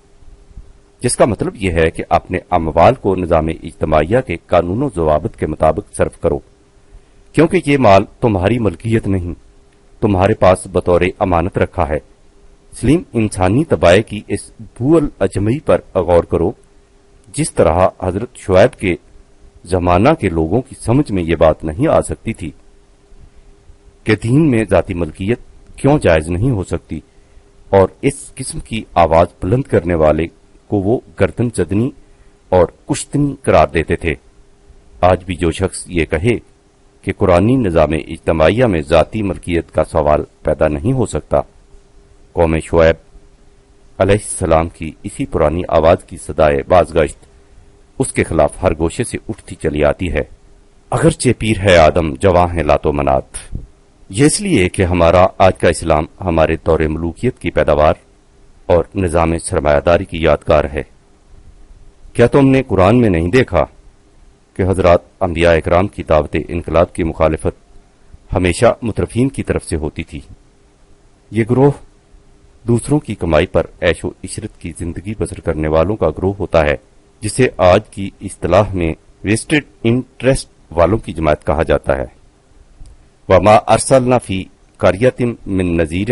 جس کا مطلب یہ ہے کہ اپنے اموال کو نظام اجتماعیہ کے قانون و ضوابط کے مطابق صرف کرو، کیونکہ یہ مال تمہاری ملکیت نہیں، تمہارے پاس بطور امانت رکھا ہے۔ سلیم، انسانی طبائع کی اس بو الاجمی پر غور کرو۔ جس طرح حضرت شعیب کے زمانہ کے لوگوں کی سمجھ میں یہ بات نہیں آ سکتی تھی کہ دین میں ذاتی ملکیت کیوں جائز نہیں ہو سکتی، اور اس قسم کی آواز بلند کرنے والے کو وہ گردن زدنی اور کشتنی قرار دیتے تھے۔ آج بھی جو شخص یہ کہے کہ قرآنی نظام اجتماعیہ میں ذاتی ملکیت کا سوال پیدا نہیں ہو سکتا، قوم شعیب علیہ السلام کی اسی پرانی آواز کی صدائے بازگشت اس کے خلاف ہر گوشے سے اٹھتی چلی آتی ہے۔ اگرچہ پیر ہے آدم، جواں ہے لات و منات، یہ اس لیے کہ ہمارا آج کا اسلام ہمارے دور ملوکیت کی پیداوار اور نظام سرمایہ داری کی یادگار ہے۔ کیا تم نے قرآن میں نہیں دیکھا کہ حضرات انبیاء اکرام کی دعوت انقلاب کی مخالفت ہمیشہ مترفین کی طرف سے ہوتی تھی؟ یہ گروہ دوسروں کی کمائی پر عیش و عشرت کی زندگی بسر کرنے والوں کا گروہ ہوتا ہے، جسے آج کی اصطلاح میں ویسٹڈ انٹرسٹ والوں کی جماعت کہا جاتا ہے۔ وما ارسلنا فی قریۃ من نذیر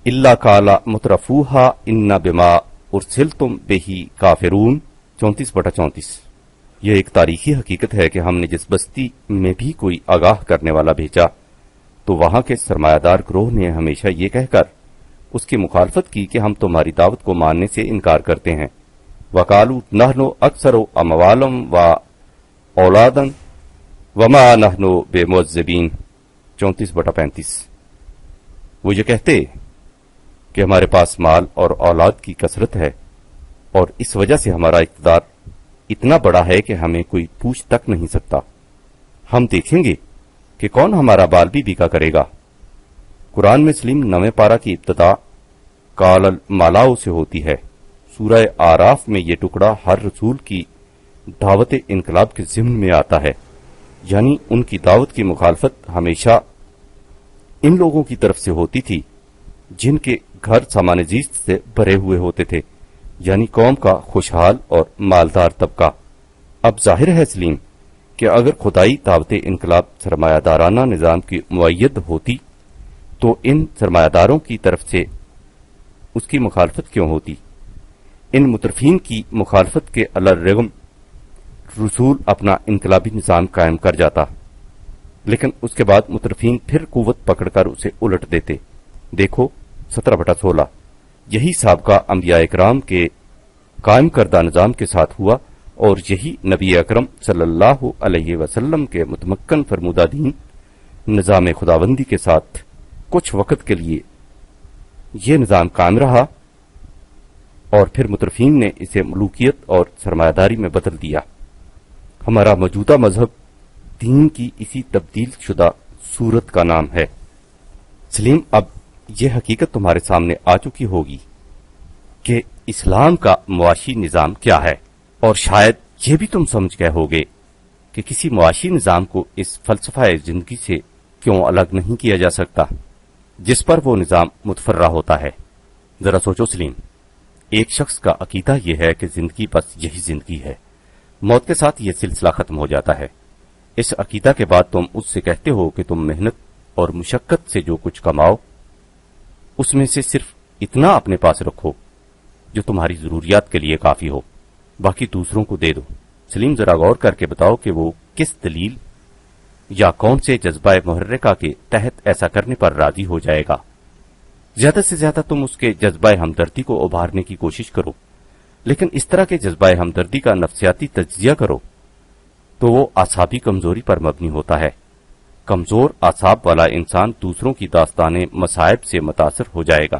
الا قال مترفوها انا بما ارسلتم بہ کافرون، 34/34۔ یہ ایک تاریخی حقیقت ہے کہ ہم نے جس بستی میں بھی کوئی آگاہ کرنے والا بھیجا تو وہاں کے سرمایہ دار گروہ نے ہمیشہ یہ کہہ کر اس کی مخالفت کی کہ ہم تمہاری دعوت کو ماننے سے انکار کرتے ہیں۔ وَقَالُوا نَحْنُ أَكْثَرُ أَمْوَالًا وَأَوْلَادًا وَمَا نَحْنُ بِمُعَذِّبِينَ، 34/35۔ وہ یہ کہتے کہ ہمارے پاس مال اور اولاد کی کثرت ہے اور اس وجہ سے ہمارا اقتدار اتنا بڑا ہے کہ ہمیں کوئی پوچھ تک نہیں سکتا۔ ہم دیکھیں گے کہ کون ہمارا بال بھی بیکا کرے گا۔ قرآن میں سلیم 9 پارہ کی ابتدا قال المالاؤ سے ہوتی ہے۔ سورہ آراف میں یہ ٹکڑا ہر رسول کی دعوت انقلاب کے ضمن میں آتا ہے، یعنی ان کی دعوت کی مخالفت ہمیشہ ان لوگوں کی طرف سے ہوتی تھی جن کے گھر سامان زیست سے بھرے ہوئے ہوتے تھے، یعنی قوم کا خوشحال اور مالدار طبقہ۔ اب ظاہر ہے سلیم کہ اگر خدائی دعوت انقلاب سرمایہ دارانہ نظام کی مؤید ہوتی تو ان سرمایہ داروں کی طرف سے اس کی مخالفت کیوں ہوتی؟ ان مترفین کی مخالفت کے الرغم رسول اپنا انقلابی نظام قائم کر جاتا، لیکن اس کے بعد مترفین پھر قوت پکڑ کر اسے الٹ دیتے۔ دیکھو 17/16۔ یہی سابقہ انبیاء اکرام کے قائم کردہ نظام کے ساتھ ہوا اور یہی نبی اکرم صلی اللہ علیہ وسلم کے متمکن فرمودہ دین نظام خداوندی کے ساتھ کچھ وقت کے لیے یہ نظام قائم رہا اور پھر مترفین نے اسے ملوکیت اور سرمایہ داری میں بدل دیا۔ ہمارا موجودہ مذہب دین کی اسی تبدیل شدہ صورت کا نام ہے۔ سلیم، اب یہ حقیقت تمہارے سامنے آ چکی ہوگی کہ اسلام کا معاشی نظام کیا ہے، اور شاید یہ بھی تم سمجھ گئے ہوگے کہ کسی معاشی نظام کو اس فلسفہ زندگی سے کیوں الگ نہیں کیا جا سکتا جس پر وہ نظام متفرع ہوتا ہے۔ ذرا سوچو سلیم، ایک شخص کا عقیدہ یہ ہے کہ زندگی بس یہی زندگی ہے، موت کے ساتھ یہ سلسلہ ختم ہو جاتا ہے۔ اس عقیدہ کے بعد تم اس سے کہتے ہو کہ تم محنت اور مشقت سے جو کچھ کماؤ اس میں سے صرف اتنا اپنے پاس رکھو جو تمہاری ضروریات کے لیے کافی ہو، باقی دوسروں کو دے دو۔ سلیم، ذرا غور کر کے بتاؤ کہ وہ کس دلیل یا کون سے جذبہ محرکہ کے تحت ایسا کرنے پر راضی ہو جائے گا۔ زیادہ سے زیادہ تم اس کے جذبہ ہمدردی کو ابھارنے کی کوشش کرو، لیکن اس طرح کے جذبہ ہمدردی کا نفسیاتی تجزیہ کرو تو وہ اعصابی کمزوری پر مبنی ہوتا ہے۔ کمزور اعصاب والا انسان دوسروں کی داستان مصائب سے متاثر ہو جائے گا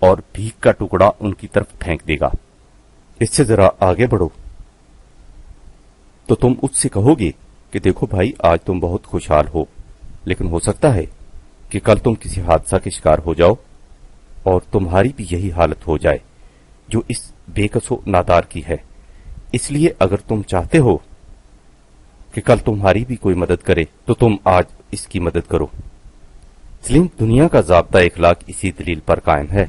اور بھیک کا ٹکڑا ان کی طرف پھینک دے گا۔ اس سے ذرا آگے بڑھو تو تم اس سے کہو گے کہ دیکھو بھائی، آج تم بہت خوشحال ہو، لیکن ہو سکتا ہے کہ کل تم کسی حادثہ کے شکار ہو جاؤ اور تمہاری بھی یہی حالت ہو جائے جو اس بے کس و نادار کی ہے۔ اس لیے اگر تم چاہتے ہو کہ کل تمہاری بھی کوئی مدد کرے تو تم آج اس کی مدد کرو۔ سلیم، دنیا کا ضابطہ اخلاق اسی دلیل پر قائم ہے،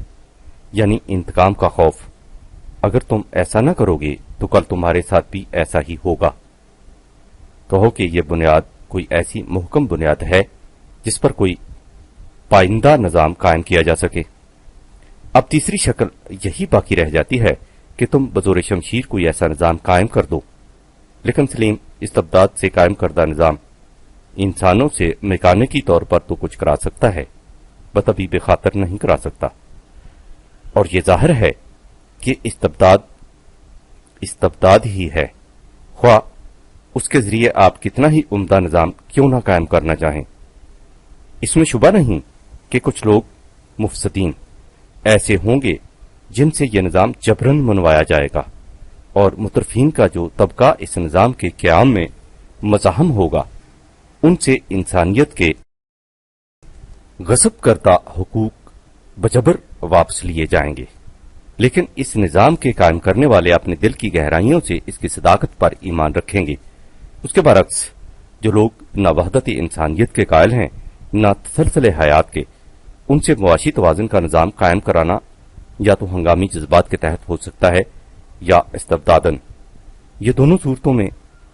یعنی انتقام کا خوف۔ اگر تم ایسا نہ کرو گے تو کل تمہارے ساتھ بھی ایسا ہی ہوگا۔ کہو کہ یہ بنیاد کوئی ایسی محکم بنیاد ہے جس پر کوئی پائندہ نظام قائم کیا جا سکے۔ اب تیسری شکل یہی باقی رہ جاتی ہے کہ تم بزور شمشیر کوئی ایسا نظام قائم کر دو، لیکن سلیم، استبداد سے قائم کردہ نظام انسانوں سے میکانکی طور پر تو کچھ کرا سکتا ہے، بطبیب خاطر نہیں کرا سکتا، اور یہ ظاہر ہے کہ استبداد ہی ہے، خواہ اس کے ذریعے آپ کتنا ہی عمدہ نظام کیوں نہ قائم کرنا چاہیں۔ اس میں شبہ نہیں کہ کچھ لوگ مفسدین ایسے ہوں گے جن سے یہ نظام جبرن منوایا جائے گا، اور مترفین کا جو طبقہ اس نظام کے قیام میں مزاحم ہوگا ان سے انسانیت کے غصب کردہ حقوق بجبر واپس لیے جائیں گے۔ لیکن اس نظام کے قائم کرنے والے اپنے دل کی گہرائیوں سے اس کی صداقت پر ایمان رکھیں گے۔ اس کے برعکس جو لوگ نہ وحدت انسانیت کے قائل ہیں نہ تسلسل حیات کے، ان سے معاشی توازن کا نظام قائم کرانا یا تو ہنگامی جذبات کے تحت ہو سکتا ہے یا استبدادن۔ یہ دونوں صورتوں میں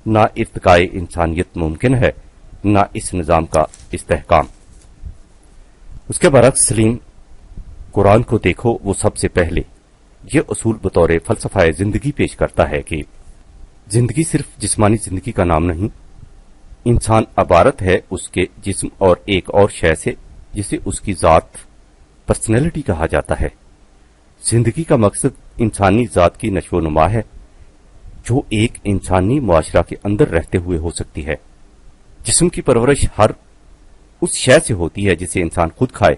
نہ ارتقاء انسانیت ممکن ہے نہ اس نظام کا استحکام۔ اس کے برعکس سلیم، قرآن کو دیکھو، وہ سب سے پہلے یہ اصول بطور فلسفہ زندگی پیش کرتا ہے کہ زندگی صرف جسمانی زندگی کا نام نہیں، انسان عبارت ہے اس کے جسم اور ایک اور شے سے جسے اس کی ذات، پرسنالٹی کہا جاتا ہے۔ زندگی کا مقصد انسانی ذات کی نشو و نما ہے، جو ایک انسانی معاشرہ کے اندر رہتے ہوئے ہو سکتی ہے۔ جسم کی پرورش ہر اس شے سے ہوتی ہے جسے انسان خود کھائے،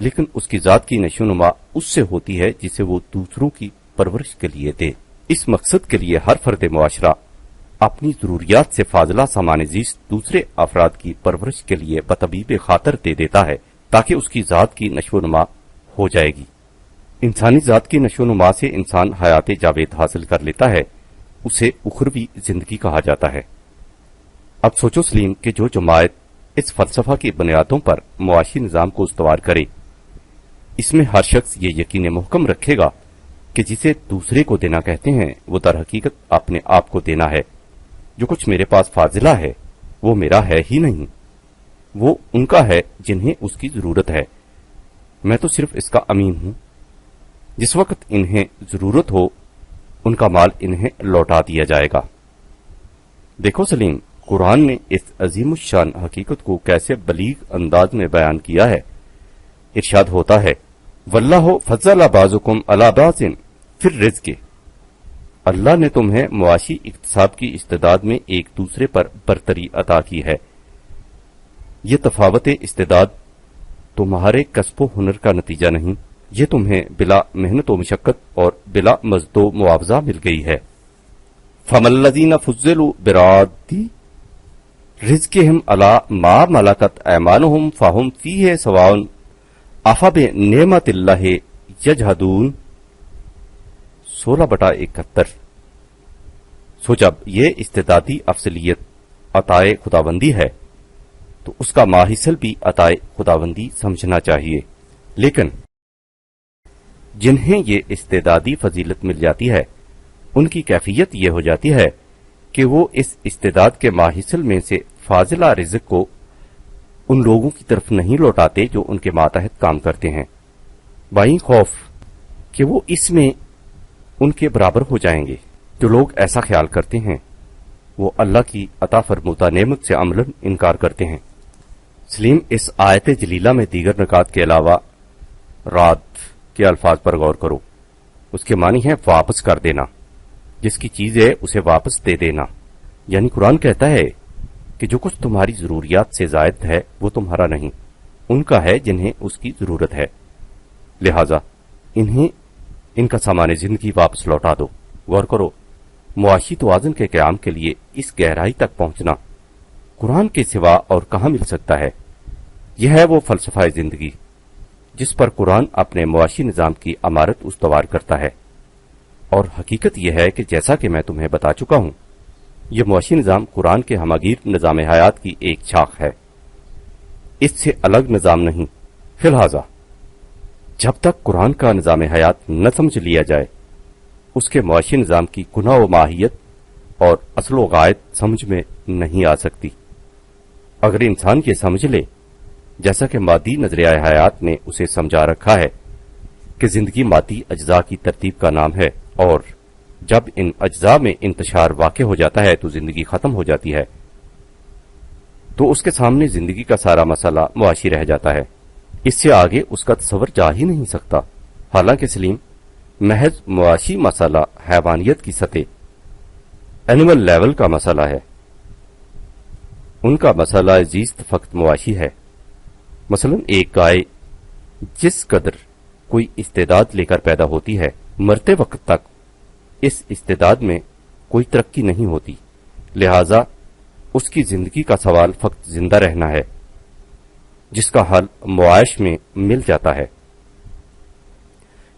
لیکن اس کی ذات کی نشو و نما اس سے ہوتی ہے جسے وہ دوسروں کی پرورش کے لیے دے۔ اس مقصد کے لیے ہر فرد معاشرہ اپنی ضروریات سے فاضلہ سامان زیست دوسرے افراد کی پرورش کے لیے بطبیب خاطر دے دیتا ہے تاکہ اس کی ذات کی نشو و نما ہو جائے گی۔ انسانی ذات کی نشو و نما سے انسان حیات جاوید حاصل کر لیتا ہے، اسے اخروی زندگی کہا جاتا ہے۔ اب سوچو سلیم کہ جو جماعت اس فلسفہ کی بنیادوں پر معاشی نظام کو استوار کرے، اس میں ہر شخص یہ یقین محکم رکھے گا کہ جسے دوسرے کو دینا کہتے ہیں وہ در حقیقت اپنے آپ کو دینا ہے۔ جو کچھ میرے پاس فاضلہ ہے وہ میرا ہے ہی نہیں، وہ ان کا ہے جنہیں اس کی ضرورت ہے، میں تو صرف اس کا امین ہوں۔ جس وقت انہیں ضرورت ہو ان کا مال انہیں لوٹا دیا جائے گا۔ دیکھو سلیم، قرآن نے اس عظیم الشان حقیقت کو کیسے بلیغ انداز میں بیان کیا ہے۔ ارشاد ہوتا ہے، واللہ فضل بعضکم علی بعض فی الرزق، اللہ نے تمہیں معاشی اکتساب کی استعداد میں ایک دوسرے پر برتری عطا کی ہے۔ یہ تفاوت استعداد تمہارے کسب و ہنر کا نتیجہ نہیں، یہ تمہیں بلا محنت و مشقت اور بلا مزد و معاوضہ مل گئی ہے۔ فَمَا الَّذِينَ فُضِّلُوا بِرَادِّ رِزْقِهِمْ عَلَىٰ مَا مَلَكَتْ أَيْمَانُهُمْ فَهُمْ فِيهِ سَوَاءٌ أَفَبِنِعْمَتِ اللَّهِ يَجْحَدُونَ 16/71۔ سو جب یہ استعدادی افضلیت عطائے خداوندی ہے تو اس کا ماحصل بھی عطائے خداوندی سمجھنا چاہیے، لیکن جنہیں یہ استعدادی فضیلت مل جاتی ہے ان کی کیفیت یہ ہو جاتی ہے کہ وہ اس استعداد کے ماحصل میں سے فاضلہ رزق کو ان لوگوں کی طرف نہیں لوٹاتے جو ان کے ماتحت کام کرتے ہیں، بائیں خوف کہ وہ اس میں ان کے برابر ہو جائیں گے۔ جو لوگ ایسا خیال کرتے ہیں وہ اللہ کی عطا فرمودہ نعمت سے عملاً انکار کرتے ہیں۔ سلیم، اس آیت جلیلہ میں دیگر نکات کے علاوہ رات کے الفاظ پر غور کرو۔ اس کے معنی ہے واپس کر دینا، جس کی چیز ہے اسے واپس دے دینا۔ یعنی قرآن کہتا ہے کہ جو کچھ تمہاری ضروریات سے زائد ہے وہ تمہارا نہیں، ان کا ہے جنہیں اس کی ضرورت ہے، لہذا انہیں ان کا سامان زندگی واپس لوٹا دو۔ غور کرو، معاشی توازن کے قیام کے لیے اس گہرائی تک پہنچنا قرآن کے سوا اور کہاں مل سکتا ہے؟ یہ ہے وہ فلسفہ زندگی جس پر قرآن اپنے معاشی نظام کی عمارت استوار کرتا ہے، اور حقیقت یہ ہے کہ جیسا کہ میں تمہیں بتا چکا ہوں، یہ معاشی نظام قرآن کے ہمگیر نظام حیات کی ایک شاخ ہے، اس سے الگ نظام نہیں۔ فی لہذا جب تک قرآن کا نظام حیات نہ سمجھ لیا جائے، اس کے معاشی نظام کی گناہ و ماہیت اور اصل و غایت سمجھ میں نہیں آ سکتی۔ اگر انسان یہ سمجھ لے، جیسا کہ مادی نظریہ حیات نے اسے سمجھا رکھا ہے کہ زندگی مادی اجزاء کی ترتیب کا نام ہے، اور جب ان اجزاء میں انتشار واقع ہو جاتا ہے تو زندگی ختم ہو جاتی ہے، تو اس کے سامنے زندگی کا سارا مسئلہ معاشی رہ جاتا ہے، اس سے آگے اس کا تصور جا ہی نہیں سکتا۔ حالانکہ سلیم، محض معاشی مسئلہ حیوانیت کی سطح، اینیمل لیول کا مسئلہ ہے، ان کا مسئلہ زیست فقط معاشی ہے۔ مثلا ایک گائے جس قدر کوئی استعداد لے کر پیدا ہوتی ہے، مرتے وقت تک اس استعداد میں کوئی ترقی نہیں ہوتی، لہذا اس کی زندگی کا سوال فقط زندہ رہنا ہے، جس کا حل معاش میں مل جاتا ہے۔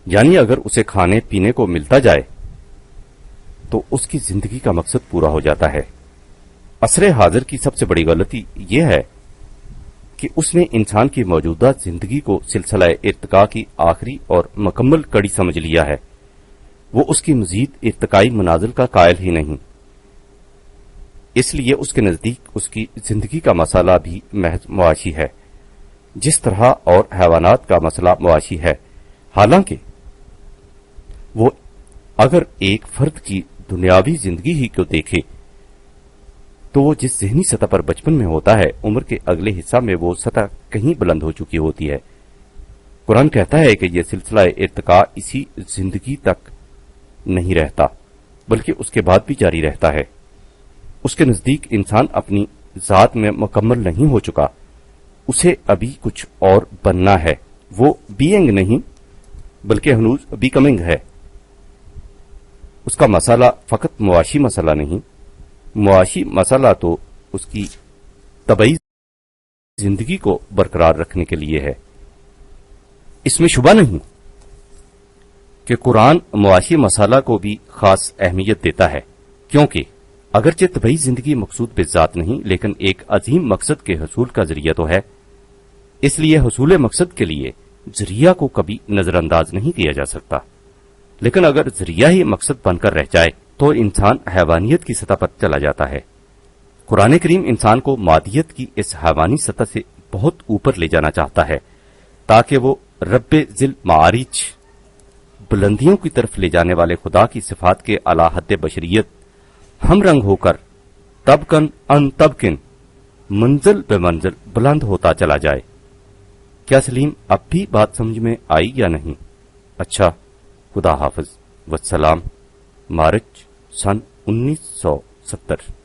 یعنی اگر اسے کھانے پینے کو ملتا جائے تو اس کی زندگی کا مقصد پورا ہو جاتا ہے۔ عصر حاضر کی سب سے بڑی غلطی یہ ہے کہ اس نے انسان کی موجودہ زندگی کو سلسلہ ارتقاء کی آخری اور مکمل کڑی سمجھ لیا ہے۔ وہ اس کی مزید ارتقائی منازل کا قائل ہی نہیں، اس لیے اس کے نزدیک اس کی زندگی کا مسئلہ بھی محض معاشی ہے، جس طرح اور حیوانات کا مسئلہ معاشی ہے۔ حالانکہ وہ اگر ایک فرد کی دنیاوی زندگی ہی کو دیکھے تو وہ جس ذہنی سطح پر بچپن میں ہوتا ہے، عمر کے اگلے حصہ میں وہ سطح کہیں بلند ہو چکی ہوتی ہے۔ قرآن کہتا ہے کہ یہ سلسلہ ارتقاء اسی زندگی تک نہیں رہتا بلکہ اس کے بعد بھی جاری رہتا ہے۔ اس کے نزدیک انسان اپنی ذات میں مکمل نہیں ہو چکا، اسے ابھی کچھ اور بننا ہے۔ وہ بینگ نہیں بلکہ ہنوز بیکمنگ ہے۔ اس کا مسئلہ فقط معاشی مسئلہ نہیں، معاشی مسئلہ تو اس کی طبعی زندگی کو برقرار رکھنے کے لیے ہے۔ اس میں شبہ نہیں کہ قرآن معاشی مسئلہ کو بھی خاص اہمیت دیتا ہے، کیونکہ اگرچہ طبعی زندگی مقصود بذات نہیں لیکن ایک عظیم مقصد کے حصول کا ذریعہ تو ہے، اس لیے حصول مقصد کے لیے ذریعہ کو کبھی نظر انداز نہیں کیا جا سکتا۔ لیکن اگر ذریعہ ہی مقصد بن کر رہ جائے تو انسان حیوانیت کی سطح پر چلا جاتا ہے۔ قرآن کریم انسان کو مادیت کی اس حیوانی سطح سے بہت اوپر لے جانا چاہتا ہے تاکہ وہ رب ذی المعارج، بلندیوں کی طرف لے جانے والے خدا کی صفات کے اعلی حد بشریت ہم رنگ ہو کر طبقن ان طبقن منزل بے منزل بلند ہوتا چلا جائے۔ کیا سلیم اب بھی بات سمجھ میں آئی یا نہیں؟ اچھا، خدا حافظ والسلام۔ مارچ سن 1970۔